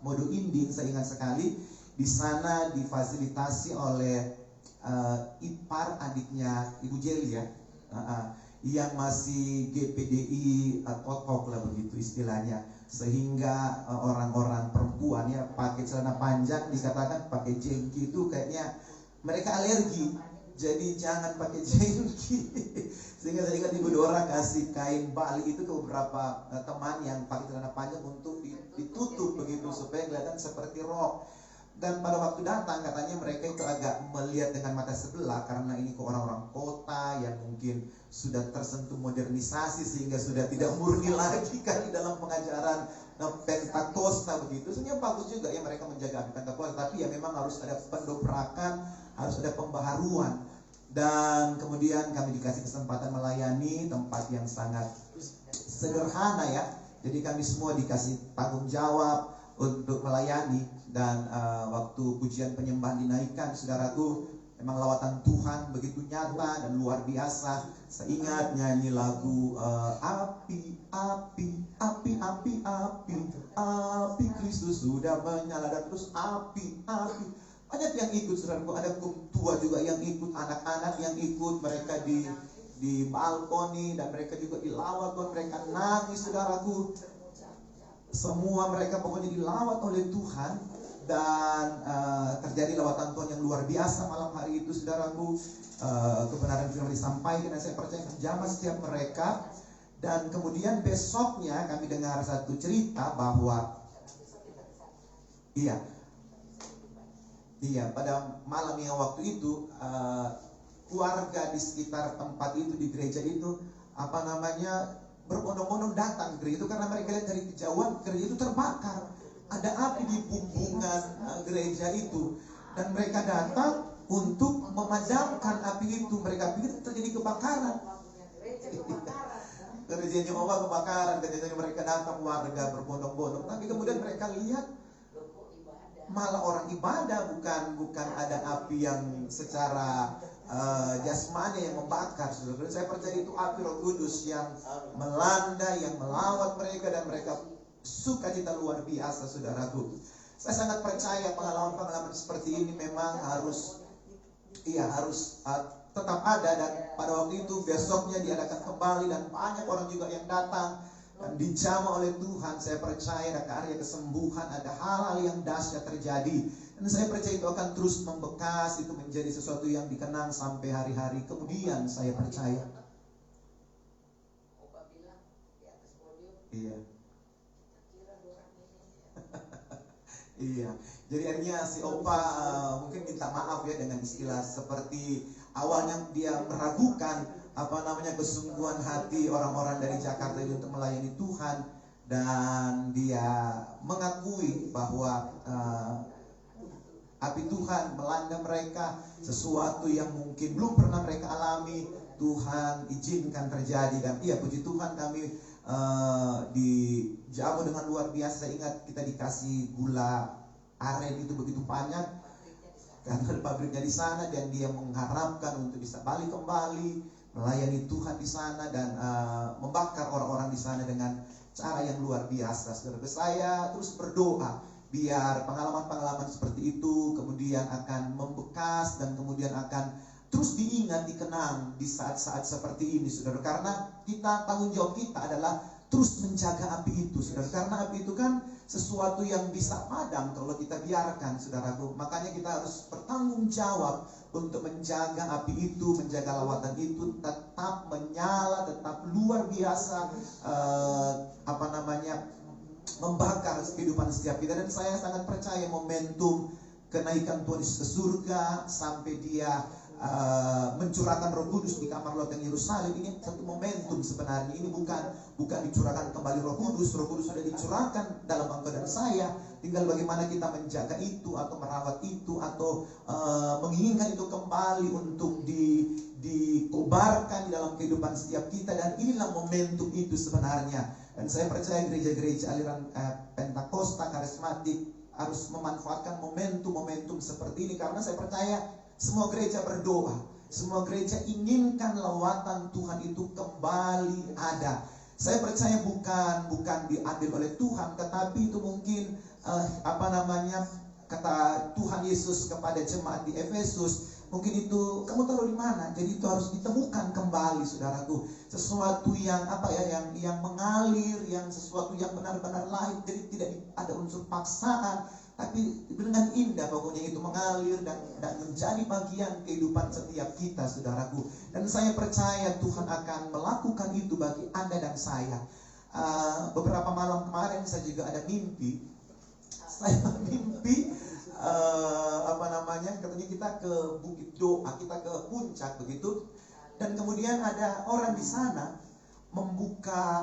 Modo Inding saya ingat sekali, di sana difasilitasi oleh ipar adiknya Ibu Jeli ya, yang masih GPDI kotok lah begitu istilahnya, sehingga orang-orang perempuan ya pakai celana panjang, dikatakan pakai jengki itu kayaknya mereka alergi, jadi jangan pakai jengki. Sehingga saya ingat Ibu Dora kasih kain Bali itu ke beberapa teman yang pakai celana panjang untuk ditutup begitu supaya kelihatan seperti rok. Dan pada waktu datang katanya mereka itu agak melihat dengan mata sebelah, karena ini ke orang-orang kota yang mungkin sudah tersentuh modernisasi sehingga sudah tidak murni lagi kali dalam pengajaran Pentakosta begitu. Sebenarnya bagus juga ya mereka menjaga Pentakosta, tapi ya memang harus ada pendobrakan, harus ada pembaharuan. Dan kemudian kami dikasih kesempatan melayani tempat yang sangat sederhana ya. Jadi kami semua dikasih tanggung jawab untuk melayani. Dan waktu pujian penyembahan dinaikkan, saudaraku, memang lawatan Tuhan begitu nyata dan luar biasa. Saya ingat nyanyi lagu api, api, api, api, api, api Kristus sudah menyala, dan terus api, api. Banyak yang ikut, saudaraku. Ada kaum tua juga yang ikut, anak-anak yang ikut. Mereka di balkoni dan mereka juga di lawakan, mereka nangis, saudaraku. semua mereka pokoknya dilawat oleh Tuhan. Dan terjadi lawatan Tuhan yang luar biasa malam hari itu, saudaraku. Kebenaran firman disampaikan dan saya percaya menjamah setiap mereka. Dan kemudian besoknya kami dengar satu cerita bahwa pada malam yang waktu itu keluarga di sekitar tempat itu, di gereja itu, berbondong-bondong datang ke gereja itu karena mereka lihat dari kejauhan gereja itu terbakar. Ada api di bumbungan gereja itu, dan mereka datang untuk memadamkan api itu. Mereka pikir terjadi kebakaran. Gereja Jehovah kebakaran, katanya mereka datang warga berbondong-bondong. Tapi kemudian mereka lihat malah orang ibadah, bukan ada api yang secara jasmani yang membakar. Saudara, saya percaya itu api Roh Kudus yang melanda, yang melawat mereka, dan mereka sukacita luar biasa, saudaraku. Saya sangat percaya pengalaman-pengalaman seperti ini memang harus tetap ada, dan pada waktu itu besoknya diadakan kembali dan banyak orang juga yang datang dan dijamah oleh Tuhan. Saya percaya ada karya kesembuhan, ada hal-hal yang dahsyat terjadi, dan saya percaya itu akan terus membekas, itu menjadi sesuatu yang dikenang sampai hari-hari kemudian. Saya percaya. Iya. Jadi akhirnya si Opa mungkin minta maaf ya dengan istilah seperti awalnya dia meragukan kesungguhan hati orang-orang dari Jakarta itu untuk melayani Tuhan, dan dia mengakui bahwa api Tuhan melanda mereka, sesuatu yang mungkin belum pernah mereka alami, Tuhan izinkan terjadi. Dan puji Tuhan kami dijamu dengan luar biasa. Saya ingat kita dikasih gula aren itu begitu banyak karena pabriknya di sana, dan dia mengharapkan untuk bisa balik kembali melayani Tuhan di sana dan membakar orang-orang di sana dengan cara yang luar biasa. Saudara, saya terus berdoa biar pengalaman-pengalaman seperti itu kemudian akan membekas dan kemudian akan terus diingat, dikenang di saat-saat seperti ini, saudara. Karena tanggung jawab kita adalah terus menjaga api itu, saudara. Karena api itu kan sesuatu yang bisa padam kalau kita biarkan, saudaraku. Makanya kita harus bertanggung jawab untuk menjaga api itu, menjaga lawatan itu tetap menyala, tetap luar biasa, membakar kehidupan setiap kita. Dan saya sangat percaya momentum kenaikan Tuhan Yesus ke surga sampai dia mencurahkan Roh Kudus di kamar loteng Yerusalem, ini satu momentum sebenarnya. Ini bukan dicurahkan kembali Roh Kudus. Roh Kudus sudah dicurahkan dalam engkau dan saya. Tinggal bagaimana kita menjaga itu atau merawat itu atau menginginkan itu kembali untuk dikobarkan di dalam kehidupan setiap kita. Dan inilah momentum itu sebenarnya. Dan saya percaya gereja-gereja aliran Pentakosta karismatik harus memanfaatkan momentum-momentum seperti ini, karena saya percaya semua gereja berdoa, semua gereja inginkan lawatan Tuhan itu kembali ada. Saya percaya bukan diambil oleh Tuhan, tetapi itu mungkin kata Tuhan Yesus kepada jemaat di Efesus, mungkin itu kamu taruh di mana, jadi itu harus ditemukan kembali, saudaraku. Sesuatu yang yang mengalir, yang sesuatu yang benar-benar lain, jadi tidak ada unsur paksaan, tapi dengan indah pokoknya itu mengalir dan menjadi bagian kehidupan setiap kita, saudaraku. Dan saya percaya Tuhan akan melakukan itu bagi Anda dan saya. Beberapa malam kemarin saya juga ada mimpi. Saya mimpi katanya kita ke Bukit Doa, kita ke puncak begitu. Dan kemudian ada orang di sana membuka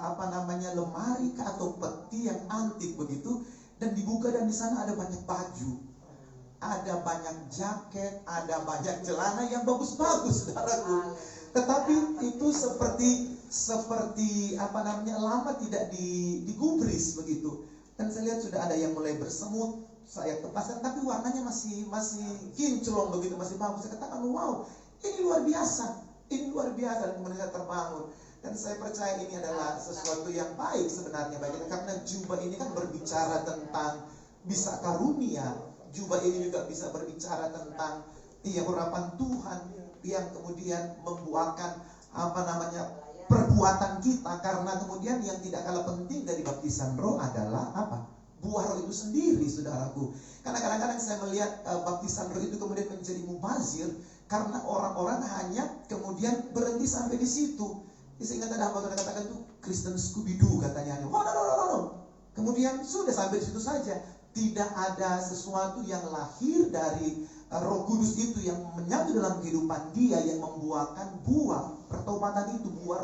lemari atau peti yang antik begitu, dan dibuka, dan di sana ada banyak baju, ada banyak jaket, ada banyak celana yang bagus-bagus, saudaraku. Tetapi itu seperti lama tidak digubris begitu. Dan saya lihat sudah ada yang mulai bersemut. Saya kepasang, tapi warnanya masih kinclong begitu, masih bagus. Saya katakan, wow, ini luar biasa, ini luar biasa. Dan kemudian saya terbangun. Dan saya percaya ini adalah sesuatu yang baik sebenarnya bagi kita, karena jubah ini kan berbicara tentang bisa karunia. Jubah ini juga bisa berbicara tentang urapan Tuhan yang kemudian membuahkan perbuatan kita. Karena kemudian yang tidak kalah penting dari baptisan roh adalah apa? Buah roh itu sendiri, saudaraku. Karena kadang-kadang saya melihat baptisan roh itu kemudian menjadi mubazir karena orang-orang hanya kemudian berhenti sampai di situ. Saya ingat ada hamba katakan itu Kristen Scooby-Doo katanya. No. Kemudian sudah sampai di situ saja. Tidak ada sesuatu yang lahir dari Roh Kudus itu yang menyatu dalam kehidupan dia, yang membuahkan buah pertobatan itu, buah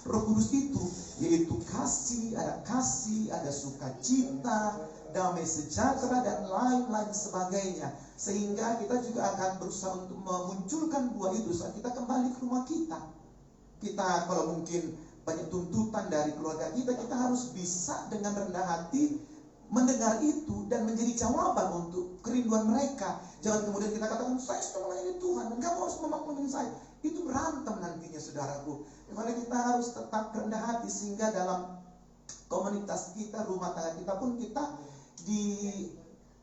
Roh Kudus itu, yaitu kasih, ada sukacita, damai sejahtera dan lain-lain sebagainya. Sehingga kita juga akan berusaha untuk memunculkan buah itu saat kita kembali ke rumah kita. Kita kalau mungkin banyak tuntutan dari keluarga kita harus bisa dengan rendah hati mendengar itu dan menjadi jawaban untuk kerinduan mereka. Jangan kemudian kita katakan, saya sudah melayani Tuhan dan kamu harus memaklumi saya. Itu berantem nantinya, saudaraku. Dimana kita harus tetap rendah hati sehingga dalam komunitas kita, rumah tangga kita pun kita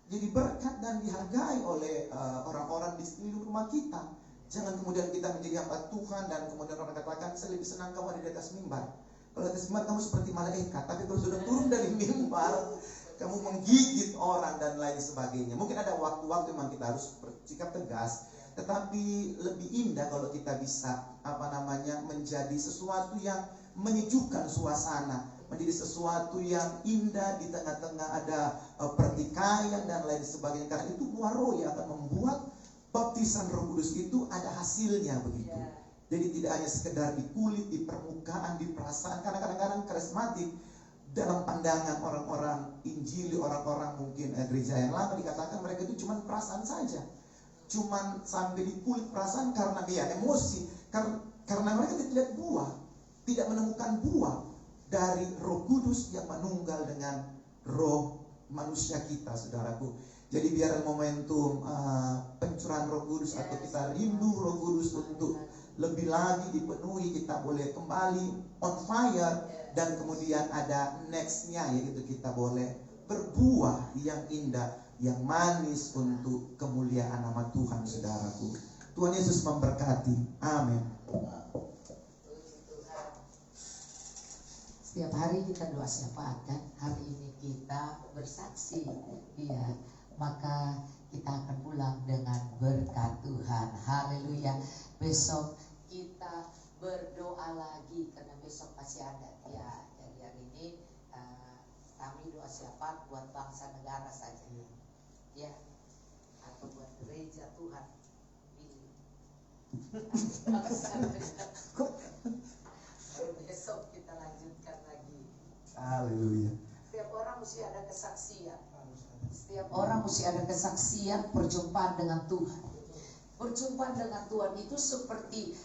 jadi berkat dan dihargai oleh orang-orang di sekeliling rumah kita. Jangan kemudian kita menjadi hamba Tuhan dan kemudian orang katakan, saya lebih senang kamu ada di atas mimbar. Kalau di atas mimbar kamu seperti malaikat, tapi kalau sudah turun dari mimbar kamu menggigit orang dan lain sebagainya. Mungkin ada waktu-waktu memang kita harus bersikap tegas, tetapi lebih indah kalau kita bisa menjadi sesuatu yang menyejukkan suasana, menjadi sesuatu yang indah di tengah-tengah ada pertikaian dan lain sebagainya. Karena itu buah roh yang akan membuat baptisan Roh Kudus itu ada hasilnya begitu. Jadi tidak hanya sekedar di kulit, di permukaan, di perasaan. Karena kadang-kadang karismatik dalam pandangan orang-orang Injili, orang-orang mungkin gereja yang lama dikatakan mereka itu cuma perasaan saja, cuma sampai di kulit perasaan karena dia emosi, karena mereka tidak lihat buah, tidak menemukan buah dari Roh Kudus yang menunggal dengan roh manusia kita, saudaraku. Jadi biar momentum pencurahan Roh Kudus atau kita rindu Roh Kudus untuk lebih lagi dipenuhi, kita boleh kembali on fire. Dan kemudian ada nextnya, yaitu kita boleh berbuah yang indah, yang manis untuk kemuliaan nama Tuhan, saudaraku. Tuhan Yesus memberkati. Amin. Setiap hari kita doa syafaat kan. Hari ini kita bersaksi, iya. Maka kita akan pulang dengan berkat Tuhan. Haleluya. Besok kita berdoa lagi karena besok masih ada ya. Jadi hari ini kami doa syafaat buat bangsa negara saja ya, atau buat gereja Tuhan ini. Besok kita lanjutkan lagi. Haleluya. Setiap orang mesti ada kesaksian. Setiap orang mesti ada kesaksian perjumpaan dengan Tuhan. Perjumpaan dengan Tuhan itu seperti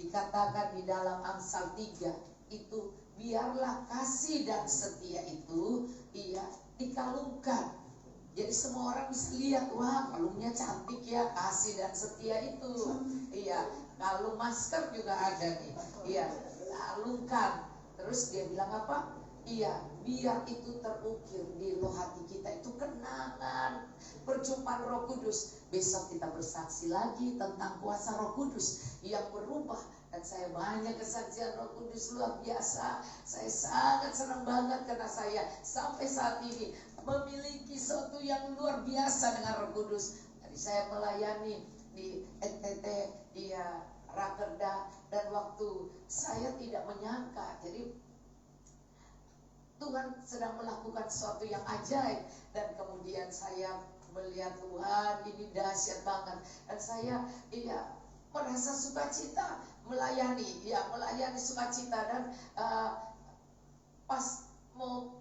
dikatakan di dalam Amsal 3 itu, biarlah kasih dan setia itu dikalungkan. Jadi semua orang bisa lihat, wah kalungnya cantik ya, kasih dan setia itu. Iya, kalung masker juga ada nih. Iya, kalungkan. Terus dia bilang apa? Iya, biar itu terukir di loh hati kita, itu kenangan perjumpaan Roh Kudus. Besok kita bersaksi lagi tentang kuasa Roh Kudus yang berubah. Dan saya banyak kesaksian Roh Kudus luar biasa. Saya sangat senang banget karena saya sampai saat ini memiliki sesuatu yang luar biasa dengan Roh Kudus. Jadi saya melayani di NTT, Rakerda, dan waktu saya tidak menyangka. Jadi Tuhan sedang melakukan sesuatu yang ajaib, dan kemudian saya melihat Tuhan ini dahsyat banget, dan saya merasa sukacita melayani sukacita. Dan pas mau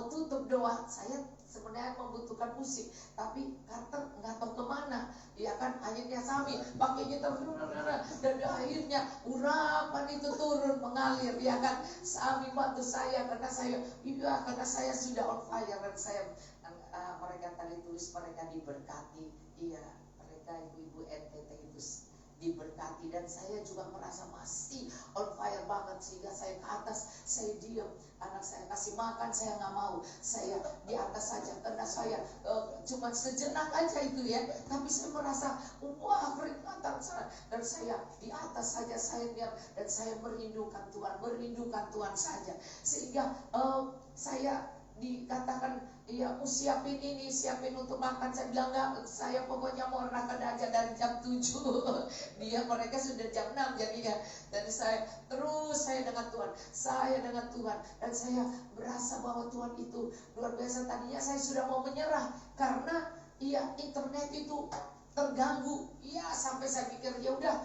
tutup doa, saya sebenarnya membutuhkan musik, tapi Carter nggak tahu kemana, ya kan. Akhirnya Sami pakai gitar, dan akhirnya urapan itu turun mengalir, ya kan. Sami bantu saya karena saya sudah on fire, dan saya mereka tadi tulis mereka diberkati, mereka ibu-ibu NTT itu diberkati. Dan saya juga merasa masih on fire banget, sehingga saya ke atas, saya diam. Anak saya kasih makan, saya nggak mau, saya di atas saja, karena saya cuma sejenak aja itu ya, tapi saya merasa wah peringatan saya, dan saya di atas saja, saya diam, dan saya merindukan Tuhan saja, sehingga saya dikatakan ya siapin ini, siapin untuk makan. Saya bilang enggak, saya pokoknya mau olahraga aja dari jam 7. Mereka sudah jam 6 jadinya. Dan saya dengan Tuhan, dan saya berasa bahwa Tuhan itu luar biasa. Tadinya saya sudah mau menyerah karena internet itu terganggu. Sampai saya pikir ya udah,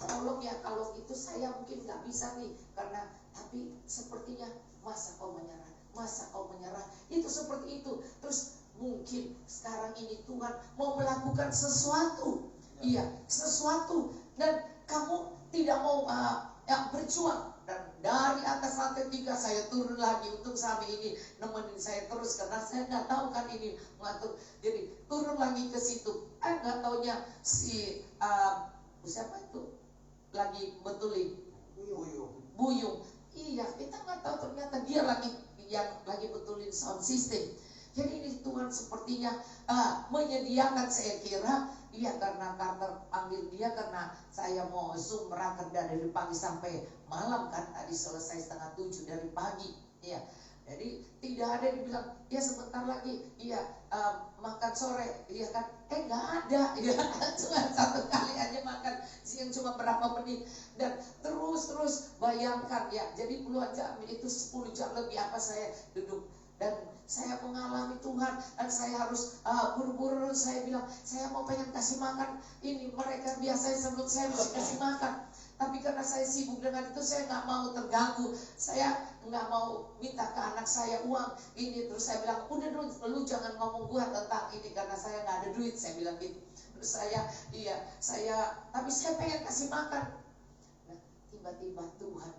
tolong ya, kalau itu saya mungkin nggak bisa nih, karena tapi sepertinya masa kau menyerah, itu seperti itu. Terus mungkin sekarang ini Tuhan mau melakukan sesuatu, sesuatu, dan kamu tidak mau berjuang. Dan dari atas lantai 3 saya turun lagi. Untuk sampai ini nemenin saya terus, karena saya nggak tahu kan ini mengatur. Jadi turun lagi ke situ. Nggak taunya si siapa itu lagi betulin Buyung. Kita nggak tahu ternyata dia yang lagi betulin sound system. Jadi ini Tuhan sepertinya menyediakan, saya kira karena Carter panggil dia, karena saya mau Zoom raker dari pagi sampai malam kan, tadi selesai 6:30 dari pagi. Jadi tidak ada yang bilang sebentar lagi makan sore, kan? Nggak ada, cuma satu kali aja makan siang, cuma berapa menit, dan terus bayangkan jadi puluhan jam, itu 10 jam lebih saya duduk. Dan saya mengalami Tuhan, dan saya harus buru-buru. Saya bilang saya mau pengen kasih makan ini mereka, biasanya sebelum saya mesti kasih makan, tapi karena saya sibuk dengan itu, saya nggak mau terganggu. Saya nggak mau minta ke anak saya uang ini. Terus saya bilang udah dulu, lu jangan ngomong gua tentang ini, karena saya nggak ada duit, saya bilang gitu. Terus tapi saya pengen kasih makan. Nah, tiba-tiba Tuhan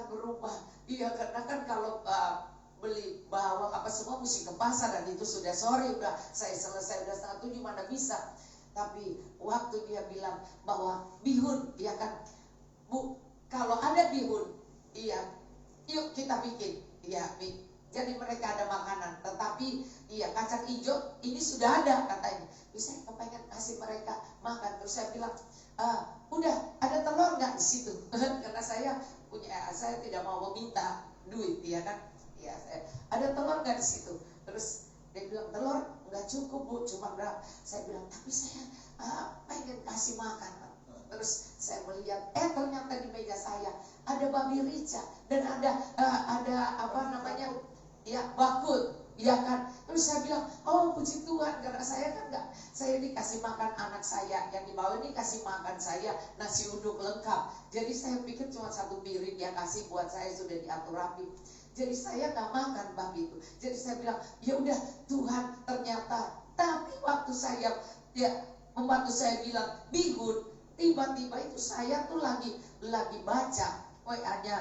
berubah. Karena kan kalau beli bawang apa semua mesti ke pasar, dan itu sudah sore, udah saya selesai, udah 6:30, mana bisa. Tapi waktu dia bilang bahwa bihun, kan, Bu, kalau ada bihun, yuk kita bikin, jadi mereka ada makanan. Tetapi kacang hijau ini sudah ada katanya, bisa kepengen kasih mereka makan. Terus saya bilang, udah ada telur nggak di situ? Karena saya tidak mau meminta duit, kan? Ada telur nggak di situ? Terus dia bilang telur nggak cukup, Bu, cuma berapa? Saya bilang tapi saya pengen kasih makan. Terus saya melihat ternyata di meja saya ada babi rica, dan ada apa namanya bakut, kan? Terus saya bilang oh puji Tuhan, karena saya kan nggak, saya dikasih makan anak saya yang di bawah ini, kasih makan saya nasi uduk lengkap. Jadi saya pikir cuma 1 piring dia kasih buat saya, sudah diatur rapi. Jadi saya nggak makan babi itu. Jadi saya bilang ya udah Tuhan, ternyata. Tapi waktu saya membantu saya bilang bihun, tiba-tiba itu saya tuh lagi baca WA-nya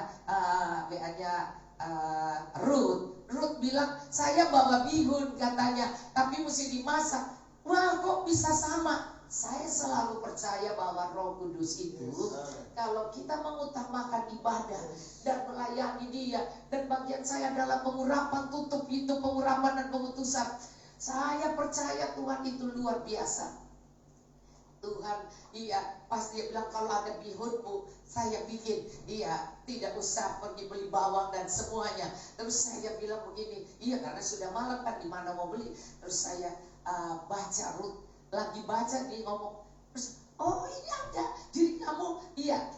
Ruth bilang saya bawa bihun katanya, tapi mesti dimasak. Wah, kok bisa sama? Saya selalu percaya bahwa Roh Kudus itu, kalau kita mengutamakan ibadah dan melayani Dia, dan bagian saya adalah pengurapan, tutup itu pengurapan dan pengutusan. Saya percaya Tuhan itu luar biasa. Tuhan, pas dia bilang kalau ada bihun, Bu, saya bikin. Tidak usah pergi beli bawang dan semuanya. Terus saya bilang begini, karena sudah malam kan, di mana mau beli. Terus saya baca Ruth. Lagi baca, dia ngomong, terus oh ini ada, jadi kamu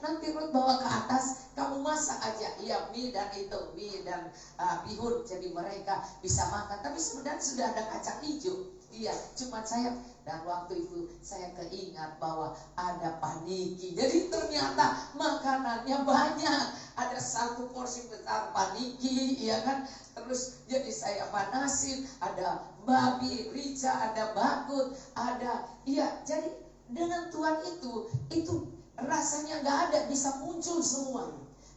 nanti Ruth bawa ke atas, kamu masak aja mie dan bihun, jadi mereka bisa makan. Tapi sebenarnya sudah ada kacang hijau, cuma saya, dan waktu itu saya keingat bahwa ada paniki. Jadi ternyata makanannya banyak, ada 1 porsi besar paniki, kan. Terus jadi saya panasin, ada babi rica, ada bakut, ada jadi dengan Tuhan itu rasanya nggak ada, bisa muncul semua.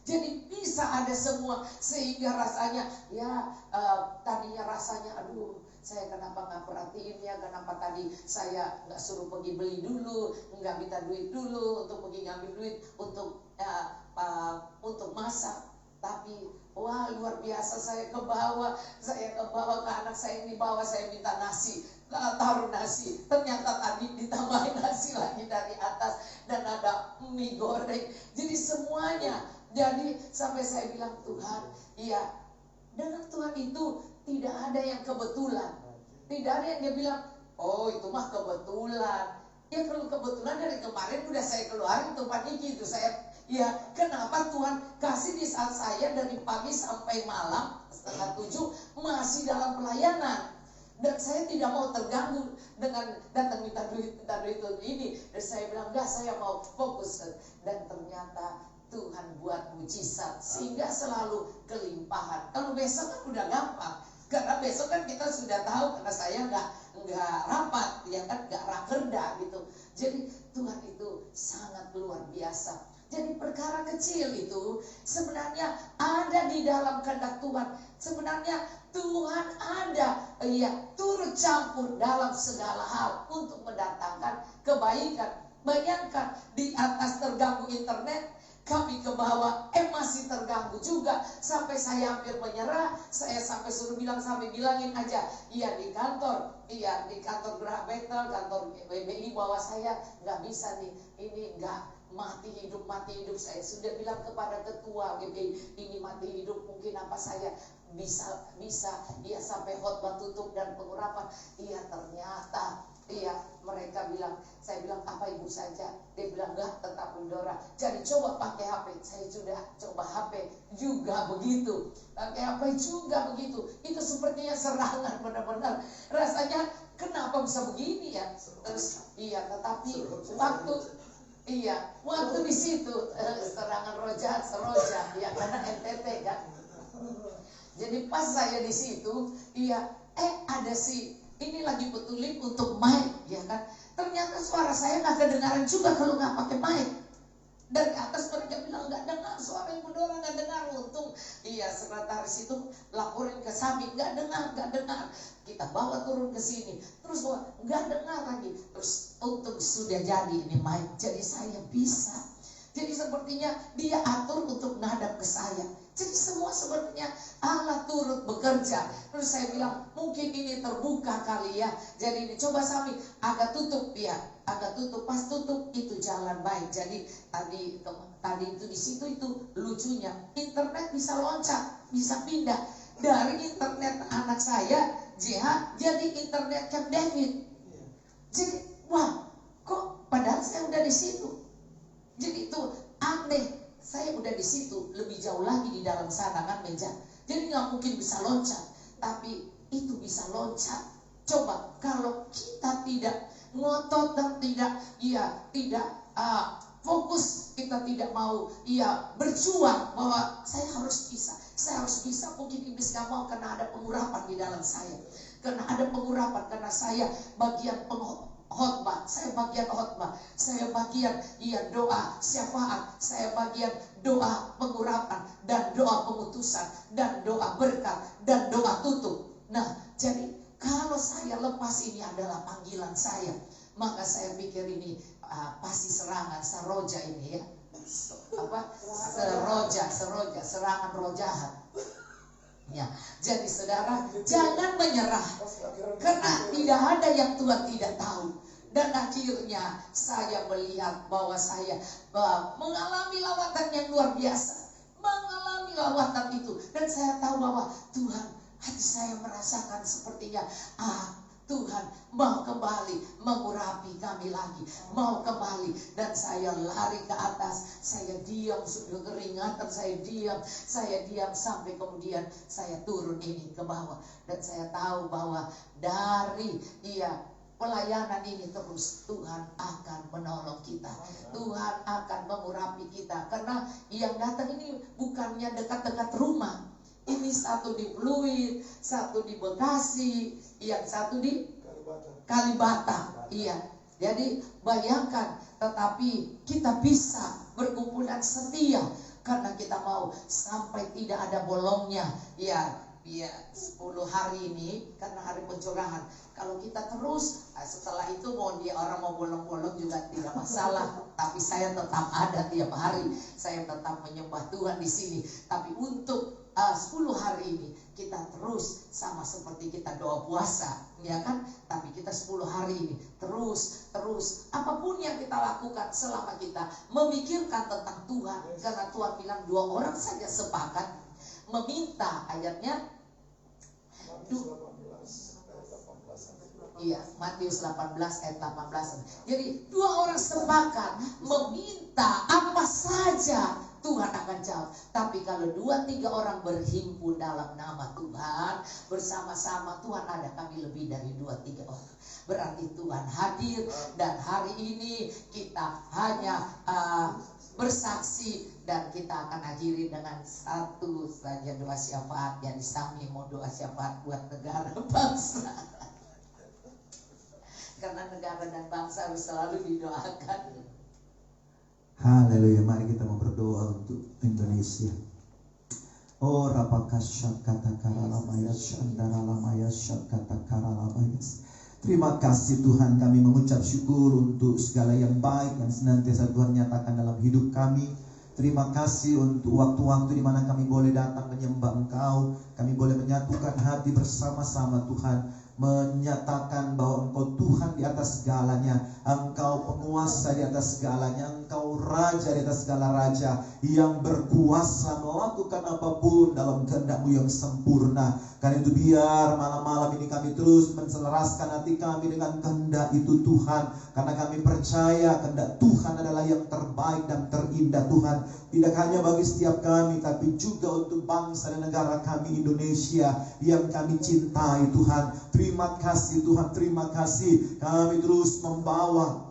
Jadi bisa ada semua, sehingga rasanya tadinya rasanya aduh, saya kenapa nggak perhatiin ya, kenapa tadi saya nggak suruh pergi beli dulu, nggak minta duit dulu untuk pergi ngambil duit untuk masak. Tapi wah, luar biasa, saya ke bawah ke anak saya yang di bawah, saya minta nasi, taruh nasi, ternyata tadi ditambahin nasi lagi dari atas dan ada mie goreng. Jadi semuanya, jadi sampai saya bilang, Tuhan, iya, dengan Tuhan itu tidak ada yang kebetulan. Tidak ada yang dia bilang, oh itu mah kebetulan. Ya kalau kebetulan dari kemarin udah saya keluarin tempat ini itu saya. Ya, kenapa Tuhan kasih di saat saya dari pagi sampai malam 6:30 masih dalam pelayanan. Dan saya tidak mau terganggu dengan datang minta duit ini. Dan saya bilang, enggak, saya mau fokus. Dan ternyata Tuhan buat mujizat sehingga selalu kelimpahan. Kalau besok kan udah gampang, karena besok kan kita sudah tahu, karena saya nggak rapat, ya kan, nggak rakerda gitu. Jadi Tuhan itu sangat luar biasa. Jadi perkara kecil itu sebenarnya ada di dalam kehendak Tuhan. Sebenarnya Tuhan ada, turut campur dalam segala hal untuk mendatangkan kebaikan. Bayangkan di atas terganggu internet, kami ke bawah, masih terganggu juga. Sampai saya hampir menyerah. Saya sampai sampai bilangin aja, di kantor Gerah Betel, kantor BBI bahwa saya nggak bisa nih, ini nggak mati hidup. Saya sudah bilang kepada ketua GBI, ini mati hidup, mungkin apa saya bisa sampai khotbah tutup dan pengurapan. Ternyata mereka bilang, saya bilang apa ibu saja, dia bilang enggak, tetap Undora. Jadi coba pakai HP. Saya sudah coba HP juga begitu, pakai HP juga begitu. Itu sepertinya serangan, benar-benar rasanya kenapa bisa begini ya. Terus tetapi waktu di situ serangan seroja karena NTT kan. Jadi pas saya di situ, ada ini lagi betulin untuk mic, ya kan. Ternyata suara saya nggak kedengaran juga kalau nggak pakai mic. Dari atas mereka bilang nggak dengar suara Ibu Dora, nggak dengar. Untung sekretaris itu laporin ke Sami, nggak dengar. Kita bawa turun ke sini, terus nggak dengar lagi. Terus untung sudah jadi ini mic, jadi saya bisa. Jadi sepertinya dia atur untuk menghadap ke saya. Jadi semua sebenarnya Allah turut bekerja. Terus saya bilang mungkin ini terbuka kali ya. Jadi ini coba Sami agak tutup agak tutup. Pas tutup itu jalan baik. Jadi tadi itu di situ itu lucunya internet bisa loncat, bisa pindah dari internet anak saya JH jadi internet Camp David. Jadi wah, kok padahal saya udah di situ. Jadi itu aneh. Saya udah di situ, lebih jauh lagi di dalam sana kan meja. Jadi nggak mungkin bisa loncat, tapi itu bisa loncat. Coba kalau kita tidak ngotot dan tidak fokus, kita tidak mau berjuang bahwa saya harus bisa. Mungkin iblis nggak mau karena ada pengurapan di dalam saya, karena ada pengurapan, karena saya bagian khotbah, saya bagian khotbah, saya bagian doa syafaat, saya bagian doa pengurapan dan doa pengutusan dan doa berkat dan doa tutup. Nah, jadi kalau saya lepas ini adalah panggilan saya, maka saya pikir ini pasti serangan seroja ini ya. Seroja, serangan roh jahat. Ya, jadi saudara jangan menyerah, karena tidak ada yang Tuhan tidak tahu. Dan akhirnya saya melihat bahwa saya mengalami lawatan yang luar biasa, mengalami lawatan itu, dan saya tahu bahwa Tuhan, hati saya merasakan sepertinya Tuhan mau kembali mengurapi kami lagi, mau kembali. Dan saya lari ke atas, saya diam, sudah keringatan, saya diam sampai kemudian saya turun ini ke bawah. Dan saya tahu bahwa dari pelayanan ini terus Tuhan akan menolong kita, Tuhan akan mengurapi kita. Karena yang datang ini bukannya dekat-dekat rumah. Ini satu di Pluit, satu di Bekasi, yang satu di Kalibata. Jadi bayangkan, tetapi kita bisa berkumpulan setia Karena kita mau sampai tidak ada bolongnya. Ya 10 hari ini karena hari pencurahan. Kalau kita terus setelah itu mau orang mau bolong-bolong juga tidak masalah. Tapi saya tetap ada tiap hari. Saya tetap menyembah Tuhan di sini. Tapi untuk 10 hari ini kita terus sama seperti kita doa puasa, ya kan? Tapi kita 10 hari ini terus apapun yang kita lakukan selama kita memikirkan tentang Tuhan. Karena Tuhan bilang 2 orang saja sepakat meminta, ayatnya Iya, Matius 18 ayat 18. Jadi 2 orang sepakat meminta apa saja Tuhan akan jawab. Tapi kalau 2-3 orang berhimpun dalam nama Tuhan, bersama-sama Tuhan ada, kami lebih dari 2-3 orang. Berarti Tuhan hadir. Dan hari ini kita hanya bersaksi. Dan kita akan akhiri dengan satu saja doa syafaat. Jadi kami mau doa syafaat buat negara bangsa. Karena negara dan bangsa harus selalu didoakan. Haleluya, mari kita mau berdoa untuk Indonesia. Oh rapakasyat kata karalamaya syandara lamaya syat kata karalamaya. Terima kasih Tuhan, kami mengucap syukur untuk segala yang baik yang senantiasa Tuhan nyatakan dalam hidup kami. Terima kasih untuk waktu-waktu di mana kami boleh datang menyembah Engkau. Kami boleh menyatukan hati bersama-sama Tuhan, menyatakan bahwa Engkau Tuhan di atas segalanya, Engkau penguasa di atas segalanya, Engkau Raja di atas segala raja, yang berkuasa melakukan apapun dalam kehendak-Mu yang sempurna. Karena itu biar malam-malam ini kami terus menselaraskan hati kami dengan kehendak itu Tuhan. Karena kami percaya kehendak Tuhan adalah yang terbaik dan terindah Tuhan. Tidak hanya bagi setiap kami, tapi juga untuk bangsa dan negara kami Indonesia yang kami cintai Tuhan. Terima kasih Tuhan, terima kasih. Kami terus membawa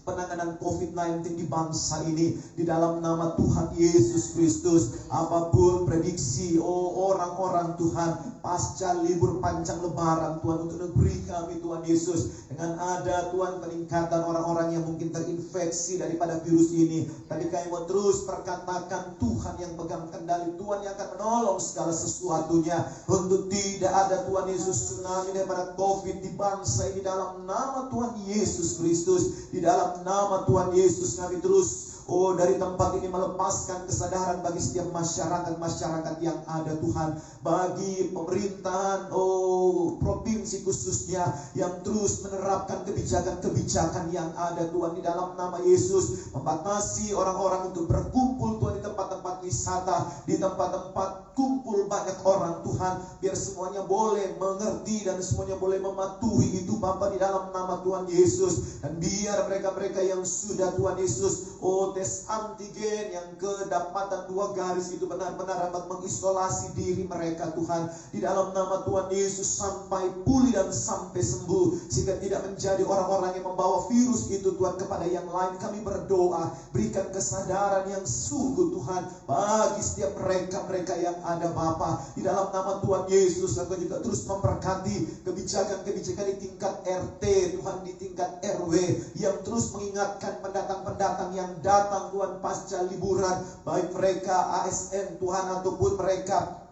penanganan COVID-19 di bangsa ini di dalam nama Tuhan Yesus Kristus. Apapun prediksi orang-orang Tuhan pasca libur panjang lebaran Tuhan untuk negeri kami Tuhan Yesus, dengan ada Tuhan peningkatan orang-orang yang mungkin terinfeksi daripada virus ini, tapi kami mau terus perkatakan Tuhan yang pegang kendali, Tuhan yang akan menolong segala sesuatunya untuk tidak ada Tuhan Yesus tsunami daripada COVID di bangsa ini dalam nama Tuhan Yesus Kristus. Di dalam nama Tuhan Yesus kami terus dari tempat ini melepaskan kesadaran bagi setiap masyarakat yang ada Tuhan, bagi pemerintahan provinsi khususnya yang terus menerapkan kebijakan-kebijakan yang ada Tuhan di dalam nama Yesus, membatasi orang-orang untuk berkumpul Tuhan di tempat-tempat wisata, di tempat-tempat kumpul banyak orang Tuhan, biar semuanya boleh mengerti dan semuanya boleh mematuhi itu Bapa di dalam nama Tuhan Yesus. Dan biar mereka-mereka yang sudah Tuhan Yesus tes antigen yang kedapatan 2 garis itu benar-benar dapat mengisolasi diri mereka Tuhan di dalam nama Tuhan Yesus sampai pulih dan sampai sembuh, sehingga tidak menjadi orang-orang yang membawa virus itu Tuhan kepada yang lain. Kami berdoa, berikan kesadaran yang sungguh Tuhan bagi setiap mereka yang ada Bapa di dalam nama Tuhan Yesus. Aku juga terus memberkati kebijakan-kebijakan di tingkat RT Tuhan, di tingkat RW yang terus mengingatkan pendatang-pendatang yang datang Tuhan pasca liburan, baik mereka ASN Tuhan ataupun mereka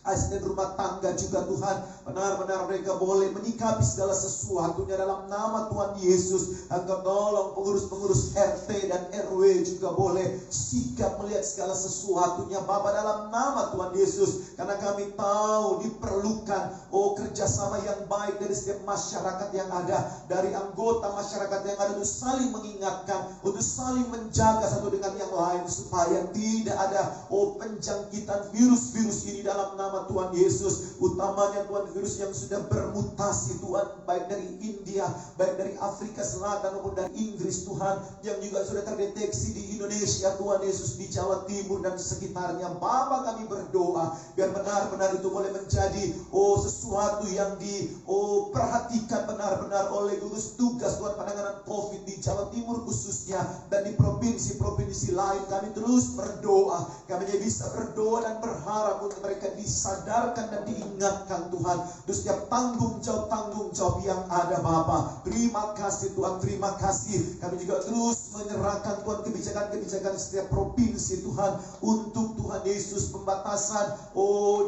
asisten rumah tangga juga Tuhan, benar-benar mereka boleh menyikapi segala sesuatunya dalam nama Tuhan Yesus. Engkau tolong pengurus-pengurus RT dan RW juga boleh sikap melihat segala sesuatunya Bapa dalam nama Tuhan Yesus, karena kami tahu diperlukan kerjasama yang baik dari setiap masyarakat yang ada, dari anggota masyarakat yang ada, untuk saling mengingatkan, untuk saling menjaga satu dengan yang lain, supaya tidak ada penjangkitan virus-virus ini dalam nama Tuhan Yesus. Utamanya Tuhan virus yang sudah bermutasi Tuhan, baik dari India, baik dari Afrika Selatan maupun dari Inggris Tuhan, yang juga sudah terdeteksi di Indonesia Tuhan Yesus, di Jawa Timur dan sekitarnya. Bapa kami berdoa biar benar-benar itu boleh menjadi sesuatu yang diperhatikan benar-benar oleh gugus tugas Tuhan penanganan COVID di Jawa Timur khususnya, dan di provinsi-provinsi lain. Kami terus berdoa, kami bisa berdoa dan berharap untuk mereka bisa disadarkan dan diingatkan Tuhan. Untuk setiap tanggung jawab yang ada Bapa. Terima kasih Tuhan, terima kasih. Kami juga terus menyerahkan Tuhan kebijakan-kebijakan setiap provinsi Tuhan. Untuk Tuhan Yesus pembatasan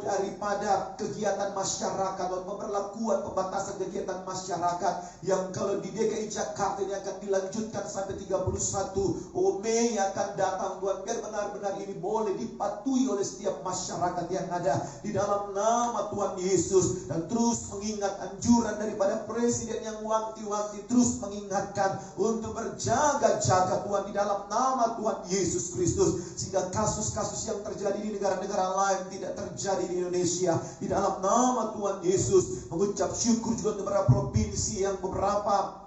daripada kegiatan masyarakat, Tuhan, pemberlakuan pembatasan kegiatan masyarakat yang kalau di DKI Jakarta ini akan dilanjutkan sampai 31 Mei akan datang Tuhan. Biar benar-benar ini boleh dipatuhi oleh setiap masyarakat yang ada di dalam nama Tuhan Yesus. Dan terus mengingat anjuran daripada Presiden yang wanti-wanti terus mengingatkan untuk berjaga-jaga Tuhan di dalam nama Tuhan Yesus Kristus, sehingga kasus-kasus yang terjadi di negara-negara lain tidak terjadi di Indonesia di dalam nama Tuhan Yesus. Mengucap syukur juga untuk beberapa provinsi yang beberapa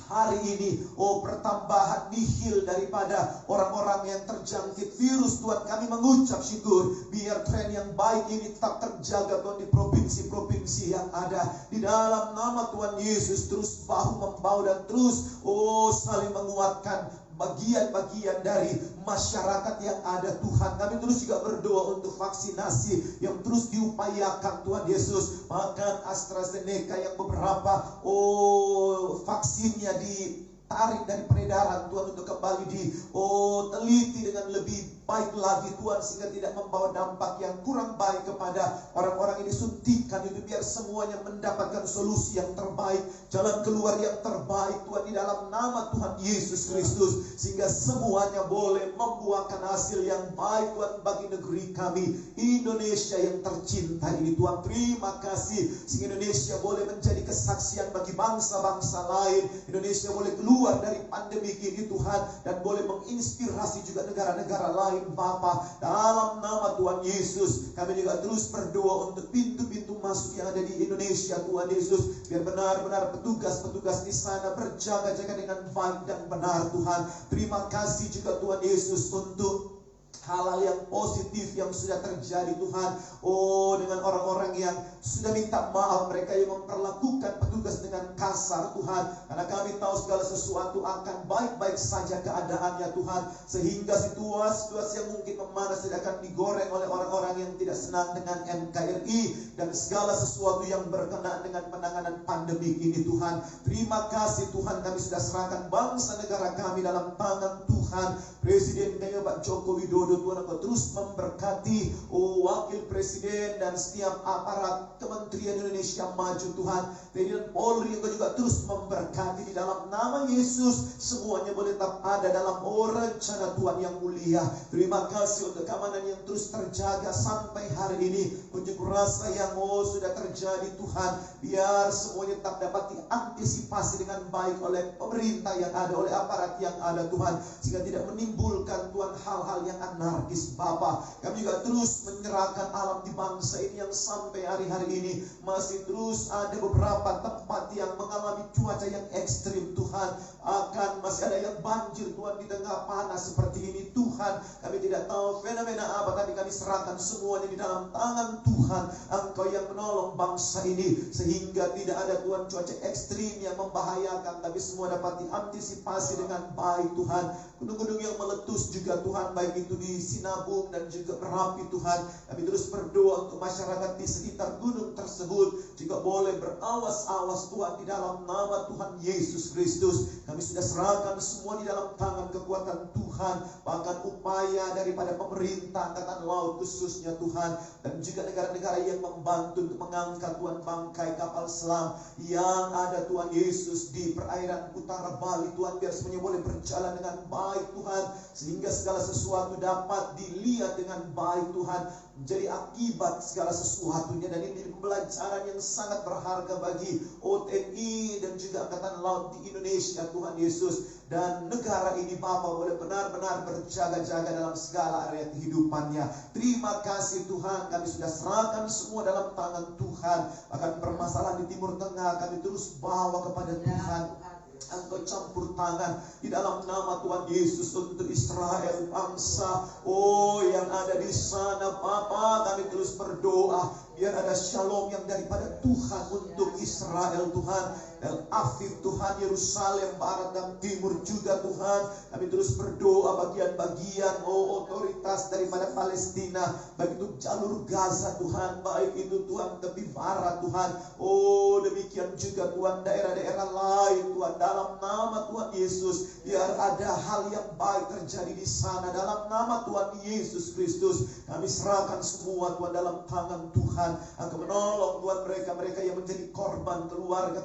hari ini pertambahan nihil daripada orang-orang yang terjangkit virus. Tuhan, kami mengucap syukur biar tren yang baik ini tetap terjaga Tuhan di provinsi-provinsi yang ada di dalam nama Tuhan Yesus. Terus bahu-membahu dan terus saling menguatkan bagian-bagian dari masyarakat yang ada Tuhan. Kami terus juga berdoa untuk vaksinasi yang terus diupayakan Tuhan Yesus. Bahkan AstraZeneca yang beberapa vaksinnya ditarik dari peredaran Tuhan untuk kembali diteliti dengan lebih baik lagi Tuhan, sehingga tidak membawa dampak yang kurang baik kepada orang-orang ini. Suntikan itu biar semuanya mendapatkan solusi yang terbaik, jalan keluar yang terbaik Tuhan di dalam nama Tuhan Yesus Kristus, sehingga semuanya boleh membuahkan hasil yang baik Tuhan bagi negeri kami Indonesia yang tercinta ini Tuhan. Terima kasih sehingga Indonesia boleh menjadi kesaksian bagi bangsa-bangsa lain. Indonesia boleh keluar dari pandemi ini Tuhan, dan boleh menginspirasi juga negara-negara lain Bapa. Dalam nama Tuhan Yesus kami juga terus berdoa untuk pintu-pintu masuk yang ada di Indonesia Tuhan Yesus, biar benar-benar petugas-petugas di sana berjaga-jaga dengan baik dan benar Tuhan. Terima kasih juga Tuhan Yesus untuk hal-hal yang positif yang sudah terjadi Tuhan. Dengan orang-orang yang sudah minta maaf, mereka yang memperlakukan petugas dengan kasar Tuhan, karena kami tahu segala sesuatu akan baik-baik saja keadaannya Tuhan, sehingga situasi yang mungkin memanas tidak akan digoreng oleh orang-orang yang tidak senang dengan NKRI dan segala sesuatu yang berkenaan dengan penanganan pandemi ini Tuhan. Terima kasih Tuhan, kami sudah serahkan bangsa negara kami dalam tangan Tuhan. Presiden kami Pak Joko Widodo Tuhan, Engkau terus memberkati Wakil Presiden dan setiap aparat Kementerian Indonesia Maju Tuhan, TNI dan Polri, Engkau juga terus memberkati di dalam nama Yesus. Semuanya boleh tetap ada dalam rencana Tuhan yang mulia. Terima kasih untuk keamanan yang terus terjaga sampai hari ini. Unjuk rasa yang sudah terjadi Tuhan, biar semuanya tetap dapat diantisipasi dengan baik oleh pemerintah yang ada, oleh aparat yang ada Tuhan, sehingga tidak menimbulkan Tuhan hal-hal yang anarkis Bapa. Kami juga terus menyerahkan alam di bangsa ini yang sampai hari-hari ini masih terus ada beberapa tempat yang mengalami cuaca yang ekstrim Tuhan. Akan masih ada yang banjir Tuhan di tengah panas seperti ini Tuhan. Kami tidak tahu fenomena apa, tapi kami serahkan semuanya di dalam tangan Tuhan. Engkau yang menolong bangsa ini sehingga tidak ada Tuhan cuaca ekstrim yang membahayakan, tapi semua dapat diantisipasi dengan baik Tuhan. Gunung-gunung yang meletus juga Tuhan, baik itu di Sinabung dan juga Merapi Tuhan. Kami terus berdoa untuk masyarakat di sekitar gunung tersebut juga boleh berawas-awas Tuhan di dalam nama Tuhan Yesus Kristus. Kami sudah serahkan semua di dalam tangan kekuatan Tuhan, bahkan upaya daripada pemerintah Angkatan Laut khususnya Tuhan, dan juga negara-negara yang membantu untuk mengangkat Tuhan bangkai kapal selam yang ada Tuhan Yesus di perairan utara Bali Tuhan, biar semuanya boleh berjalan dengan baik Tuhan, sehingga segala sesuatu dapat dilihat dengan baik Tuhan, menjadi akibat segala sesuatunya. Dan ini pembelajaran yang sangat berharga bagi TNI dan juga Angkatan Laut di Indonesia Tuhan Yesus, dan negara ini Bapa boleh benar-benar berjaga-jaga dalam segala area kehidupannya. Terima kasih Tuhan, kami sudah serahkan semua dalam tangan Tuhan. Bahkan permasalahan di Timur Tengah kami terus bawa kepada Tuhan. Engkau campur tangan di dalam nama Tuhan Yesus untuk Israel, bangsa yang ada di sana Bapa. Kami terus berdoa biar ada shalom yang daripada Tuhan untuk Israel Tuhan. Tel Aviv Tuhan, Yerusalem, Barat dan Timur juga Tuhan. Kami terus berdoa bagian-bagian otoritas daripada Palestina, baik itu jalur Gaza Tuhan, baik itu Tuhan tepi barat Tuhan. Demikian juga Tuhan daerah-daerah lain Tuhan, dalam nama Tuhan Yesus, biar ada hal yang baik terjadi di sana dalam nama Tuhan Yesus Kristus. Kami serahkan semua Tuhan dalam tangan Tuhan. Engkau menolong Tuhan mereka yang menjadi korban, keluarga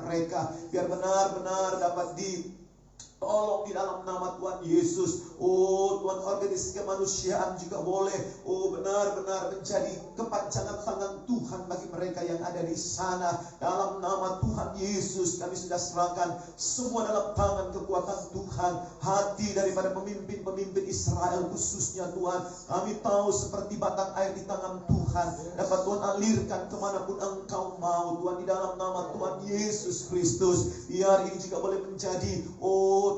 mereka, biar benar-benar dapat tolong di dalam nama Tuhan Yesus. Tuhan, organisasi kemanusiaan juga boleh benar-benar menjadi kepanjangan tangan Tuhan bagi mereka yang ada di sana. Dalam nama Tuhan Yesus kami sudah serahkan semua dalam tangan kekuatan Tuhan. Hati daripada pemimpin Israel khususnya Tuhan, kami tahu seperti batang air di tangan Tuhan, dapat Tuhan alirkan kemanapun Engkau mau Tuhan, di dalam nama Tuhan Yesus Kristus. Biar ini juga boleh menjadi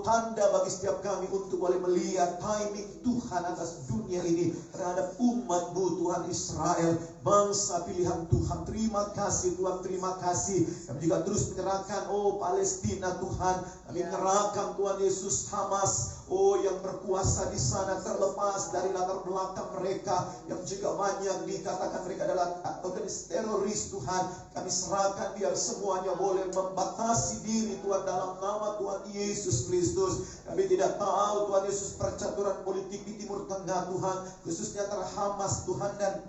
tanda bagi setiap kami untuk boleh melihat timing Tuhan atas dunia ini terhadap umat-Mu Tuhan Israel, bangsa pilihan Tuhan. Terima kasih Tuhan, terima kasih. Kami juga terus menyerahkan Palestina Tuhan. Kami menyerahkan Tuhan Yesus Hamas yang berkuasa di sana, terlepas dari latar belakang mereka yang juga banyak dikatakan mereka adalah organisasi teroris Tuhan. Kami serahkan biar semuanya boleh membatasi diri Tuhan dalam nama Tuhan Yesus Kristus. Kami tidak tahu Tuhan Yesus percaturan politik di Timur Tengah Tuhan, khususnya antara Hamas Tuhan dan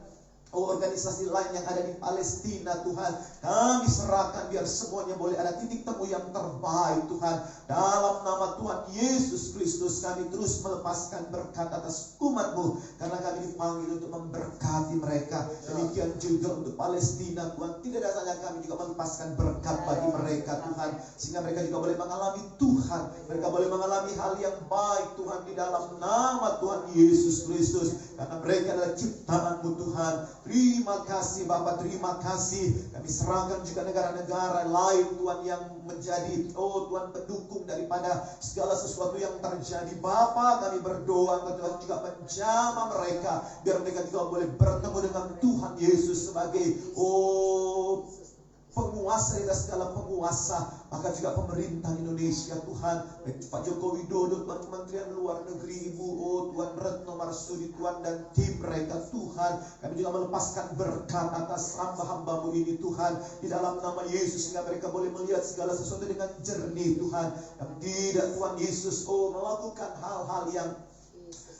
organisasi lain yang ada di Palestina Tuhan. Kami serahkan biar semuanya boleh ada titik temu yang terbaik Tuhan. Dalam nama Tuhan Yesus Kristus kami terus melepaskan berkat atas umat-Mu, karena kami dipanggil untuk memberkati mereka. Demikian juga untuk Palestina Tuhan, tidak ada salahnya kami juga melepaskan berkat bagi mereka Tuhan, sehingga mereka juga boleh mengalami Tuhan, mereka boleh mengalami hal yang baik Tuhan di dalam nama Tuhan Yesus Kristus, karena mereka adalah ciptaan-Mu Tuhan. Terima kasih Bapa, terima kasih. Kami serahkan juga negara-negara lain Tuhan yang menjadi Tuhan pendukung daripada segala sesuatu yang terjadi. Bapa, kami berdoa Tuhan juga menjamah mereka, biar mereka juga boleh bertemu dengan Tuhan Yesus sebagai penguasa di atas segala penguasa, maka juga pemerintah Indonesia Tuhan, baik Pak Joko Widodo, Tuhan Kementerian Luar Negeri, Ibu Tuhan Retno Marsudi Tuhan dan tim mereka Tuhan. Kami juga melepaskan berkat atas hamba-hamba-Mu ini Tuhan, di dalam nama Yesus, sehingga mereka boleh melihat segala sesuatu dengan jernih Tuhan, dan tidak Tuhan Yesus melakukan hal-hal yang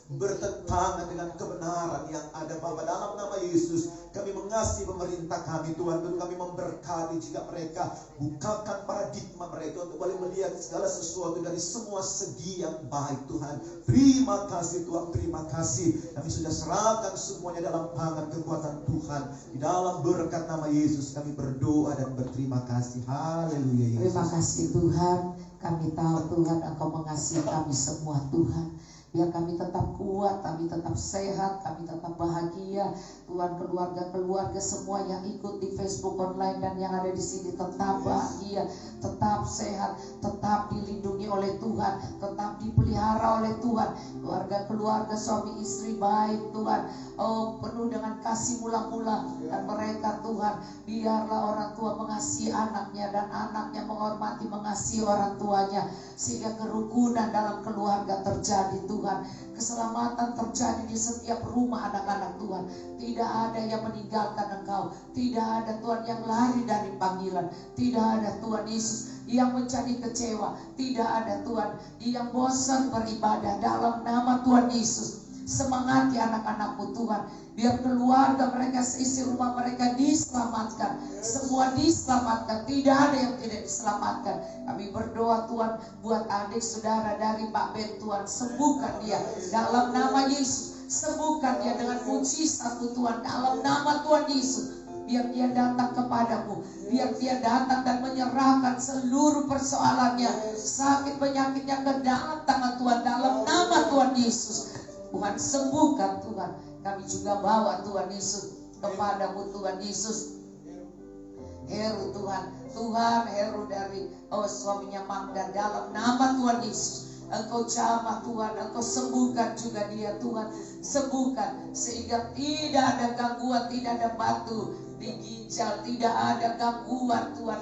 bertentangan dengan kebenaran yang ada. Bapa, dalam nama Yesus kami mengasihi pemerintah kami Tuhan, dan kami memberkati jika mereka bukakan paradigma mereka untuk boleh melihat segala sesuatu dari semua segi yang baik Tuhan. Terima kasih Tuhan, terima kasih. Kami sudah serahkan semuanya dalam tangan kekuatan Tuhan. Di dalam berkat nama Yesus kami berdoa dan berterima kasih. Haleluya Yesus. Terima kasih Tuhan. Kami tahu Tuhan Engkau mengasihi kami semua Tuhan. Biar kami tetap kuat, kami tetap sehat, kami tetap bahagia. Tuhan, keluarga-keluarga semua yang ikut di Facebook online dan yang ada di sini tetap bahagia, tetap sehat, tetap dilindungi oleh Tuhan, tetap dipelihara oleh Tuhan. Keluarga-keluarga suami istri baik Tuhan, penuh dengan kasih mula-mula, dan mereka Tuhan, biarlah orang tua mengasihi anaknya dan anaknya menghormati mengasihi orang tuanya, sehingga kerukunan dalam keluarga terjadi Tuhan. Keselamatan terjadi di setiap rumah anak-anak Tuhan. Tidak ada yang meninggalkan Engkau, tidak ada Tuhan yang lari dari panggilan, tidak ada Tuhan Yesus yang menjadi kecewa, tidak ada Tuhan yang bosan beribadah. Dalam nama Tuhan Yesus, semangati anak-anak-Mu Tuhan, biar keluarga mereka, seisi rumah mereka diselamatkan, semua diselamatkan, tidak ada yang tidak diselamatkan. Kami berdoa Tuhan buat adik saudara dari Pak Ben Tuhan, sembuhkan dia dalam nama Yesus, sembuhkan dia dengan mujizat Tuhan dalam nama Tuhan Yesus. Biar dia datang kepadamu, biar dia datang dan menyerahkan seluruh persoalannya, sakit penyakitnya ke dalam tangan Tuhan dalam nama Tuhan Yesus. Tuhan, sembuhkan Tuhan. Kami juga bawa Tuhan Yesus kepadamu Tuhan Yesus. Heru Tuhan, Heru dari suaminya Magda, dalam nama Tuhan Yesus Engkau jamah Tuhan, Engkau sembuhkan juga dia Tuhan, sembuhkan sehingga tidak ada gangguan, tidak ada batu di ginjal, tidak ada gangguan Tuhan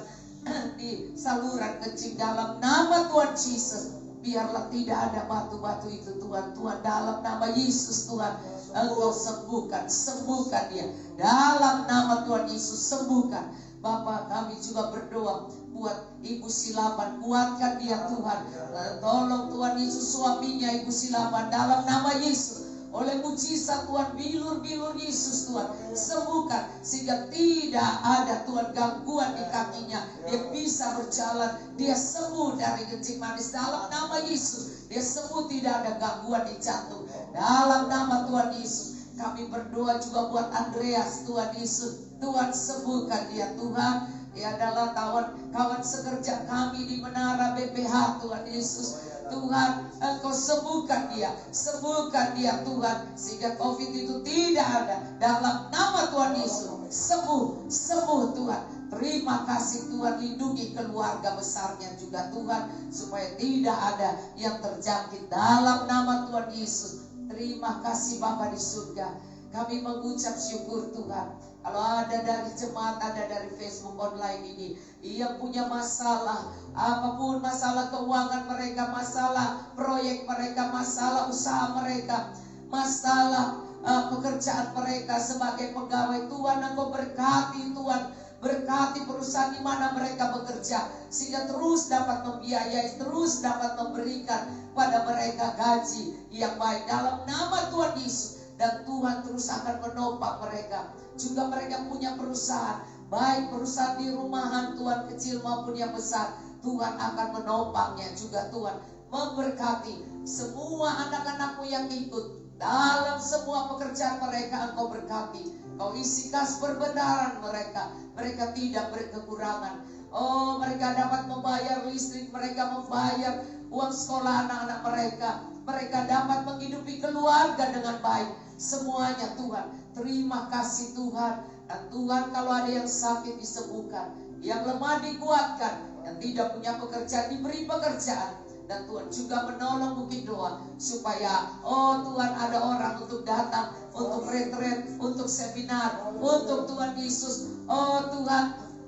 di saluran kencing dalam nama Tuhan Yesus. Biarlah tidak ada batu-batu itu Tuhan. Tuhan, dalam nama Yesus Tuhan, Engkau sembuhkan dia. Dalam nama Tuhan Yesus, sembuhkan. Bapak, kami juga berdoa buat Ibu Silaban, kuatkan dia Tuhan. Tolong Tuhan Yesus suaminya Ibu Silaban dalam nama Yesus. Oleh mujizat Tuhan, bilur-bilur Yesus Tuhan, sembuhkan sehingga tidak ada Tuhan gangguan di kakinya. Dia bisa berjalan, dia sembuh dari kencing manis dalam nama Yesus. Dia sembuh, tidak ada gangguan di jantung dalam nama Tuhan Yesus. Kami berdoa juga buat Andreas, Tuhan Yesus, Tuhan sembuhkan dia Tuhan. Dia adalah kawan sekerja kami di Menara BPH Tuhan Yesus. Tuhan, Engkau sembuhkan dia Tuhan, sehingga COVID itu tidak ada dalam nama Tuhan Yesus. Sembuh Tuhan. Terima kasih Tuhan, lindungi keluarga besarnya juga Tuhan, supaya tidak ada yang terjangkit dalam nama Tuhan Yesus. Terima kasih Bapa di surga. Kami mengucap syukur Tuhan. Kalau ada dari jemaat, ada dari Facebook online ini yang punya masalah, apapun masalah keuangan mereka, masalah proyek mereka, masalah usaha mereka, masalah pekerjaan mereka sebagai pegawai, Tuhan Engkau berkati Tuhan. Berkati perusahaan di mana mereka bekerja, sehingga terus dapat membiayai, terus dapat memberikan pada mereka gaji yang baik dalam nama Tuhan Yesus. Dan Tuhan terus akan menopang mereka. Juga mereka punya perusahaan, baik perusahaan di rumahan Tuhan, kecil maupun yang besar, Tuhan akan menopangnya juga Tuhan. Memberkati semua anak-anakmu yang ikut dalam semua pekerjaan mereka, Engkau berkati. Kau isi kas perbenaran mereka. Mereka tidak berkekurangan. Oh, mereka dapat membayar listrik, mereka membayar uang sekolah anak-anak mereka. Mereka dapat menghidupi keluarga dengan baik. Semuanya Tuhan, terima kasih Tuhan. Dan Tuhan, kalau ada yang sakit disembuhkan, yang lemah dikuatkan, yang tidak punya pekerjaan diberi pekerjaan. Dan Tuhan juga menolong bukit doa, supaya Tuhan ada orang untuk datang, untuk retret, untuk seminar, untuk Tuhan Yesus. Tuhan,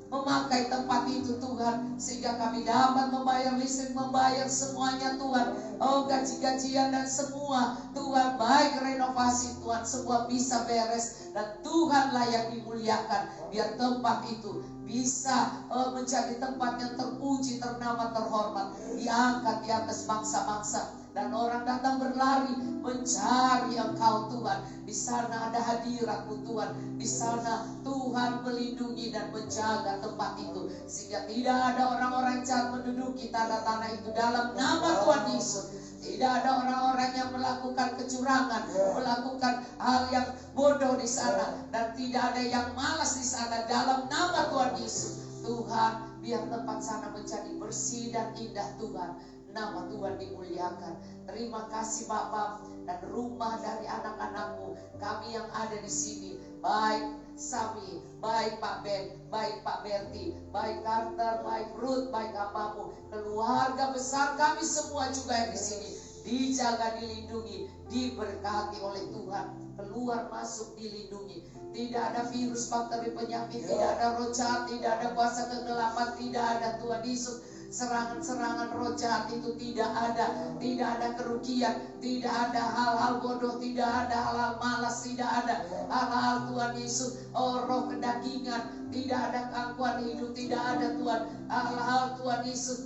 memakai tempat itu Tuhan, sehingga kami dapat membayar listrik, membayar semuanya Tuhan. Gaji-gajian dan semua Tuhan, baik renovasi Tuhan, semua bisa beres. Dan Tuhanlah yang dimuliakan. Biar tempat itu bisa menjadi tempat yang terpuji, ternama, terhormat, diangkat di atas bangsa-bangsa. Dan orang datang berlari mencari Engkau Tuhan. Di sana ada hadirat-Mu Tuhan. Di sana Tuhan melindungi dan menjaga tempat itu, sehingga tidak ada orang-orang jahat menduduki tanah-tanah itu dalam nama Tuhan Yesus. Tidak ada orang-orang yang melakukan kecurangan, melakukan hal yang bodoh di sana, dan tidak ada yang malas di sana dalam nama Tuhan Yesus. Tuhan, biar tempat sana menjadi bersih dan indah Tuhan. Nama Tuhan dimuliakan. Terima kasih Bapa, dan rumah dari anak-anak-Mu, kami yang ada di sini, baik Sami, baik Pak Ben, baik Pak Berti, baik Carter, baik Ruth, baik apamu, keluarga besar kami semua juga yang di sini, dijaga, dilindungi, diberkati oleh Tuhan. Keluar masuk dilindungi. Tidak ada virus, bakteri, penyakit, tidak ada roh jahat, tidak ada kuasa kegelapan, tidak ada Tuhan Yesus. Serangan-serangan roh jahat itu tidak ada kerugian, tidak ada hal-hal bodoh, tidak ada hal-hal malas, tidak ada hal-hal Tuhan Yesus, roh kedagingan, tidak ada gangguan hidup, tidak ada Tuhan, hal-hal Tuhan Yesus,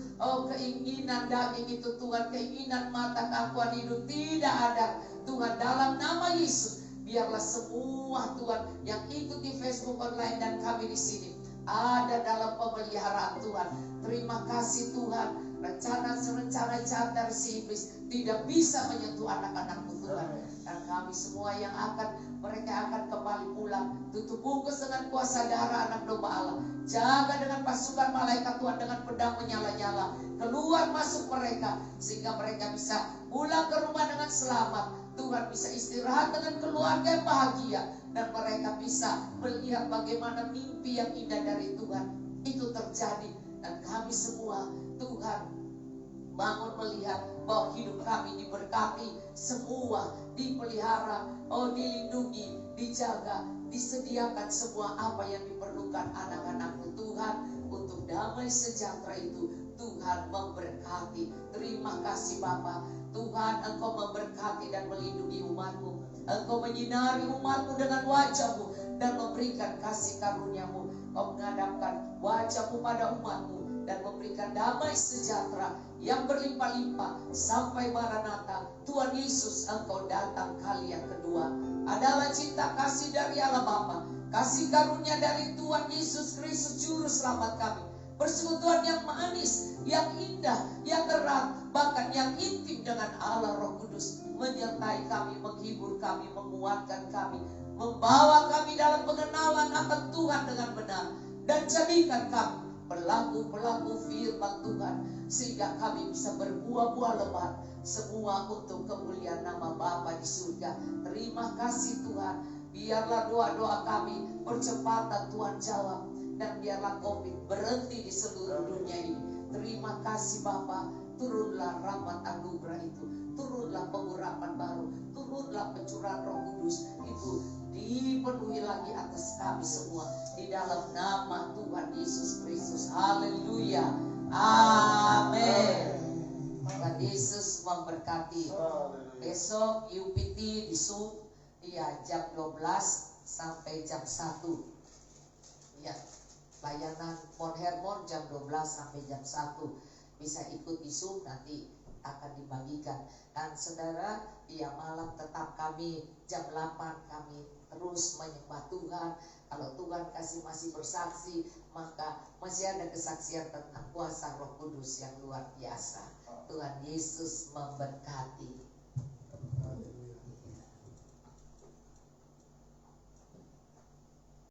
keinginan daging itu Tuhan, keinginan mata, gangguan hidup, tidak ada Tuhan, dalam nama Yesus. Biarlah semua Tuhan yang ikut di Facebook online dan kami di sini ada dalam pemeliharaan Tuhan. Terima kasih Tuhan. Rencana-rencana jahat dari si iblis tidak bisa menyentuh anak-anak-Mu Tuhan. Dan kami semua yang mereka akan kembali pulang, tutup bungkus dengan kuasa darah anak domba Allah. Jaga dengan pasukan malaikat Tuhan dengan pedang menyala-nyala. Keluar masuk mereka, sehingga mereka bisa pulang ke rumah dengan selamat. Tuhan bisa istirahat dengan keluarga yang bahagia, dan mereka bisa melihat bagaimana mimpi yang indah dari Tuhan itu terjadi. Dan kami semua Tuhan bangun melihat bahwa hidup kami diberkati, semua dipelihara, dilindungi, dijaga, disediakan semua apa yang diperlukan anak-anak-Mu Tuhan untuk damai sejahtera itu Tuhan memberkati. Terima kasih Bapa. Tuhan, Engkau memberkati dan melindungi umat-Mu. Engkau menyinari umat-Mu dengan wajah-Mu dan memberikan kasih karunia-Mu. Engkau menghadapkan wajah-Mu pada umat-Mu dan memberikan damai sejahtera yang berlimpah-limpah sampai Maranatha. Tuhan Yesus, Engkau datang kali yang kedua. Adalah cinta kasih dari Allah Bapa, kasih karunia dari Tuhan Yesus Kristus Juru Selamat kami, persekutuan yang manis, yang indah, yang erat, bahkan yang intim dengan Allah Roh Kudus, menyertai kami, menghibur kami, menguatkan kami, membawa kami dalam pengenalan akan Tuhan dengan benar, dan jadikan kami pelaku-pelaku firman Tuhan, sehingga kami bisa berbuah-buah lebat, semua untuk kemuliaan nama Bapa di surga. Terima kasih Tuhan. Biarlah doa-doa kami percepatan Tuhan jawab, dan biarlah COVID berhenti di seluruh dunia ini. Terima kasih Bapa. Turunlah rahmat anugerah itu, turunlah pengurapan baru, turunlah pencurahan Roh Kudus itu dipenuhi lagi atas kami semua di dalam nama Tuhan Yesus Kristus. Haleluya. Amin. Tuhan Yesus memberkati. Besok UPT di Zoom, ya, jam 12 sampai jam 1. Ya, layanan Mount Hermon jam 12 sampai jam 1. Bisa ikut di Zoom, nanti akan dibagikan. Dan saudara, ya, malam tetap kami jam 8 kami terus menyembah Tuhan. Kalau Tuhan kasih masih bersaksi, maka masih ada kesaksian tentang kuasa Roh Kudus yang luar biasa. Tuhan Yesus memberkati.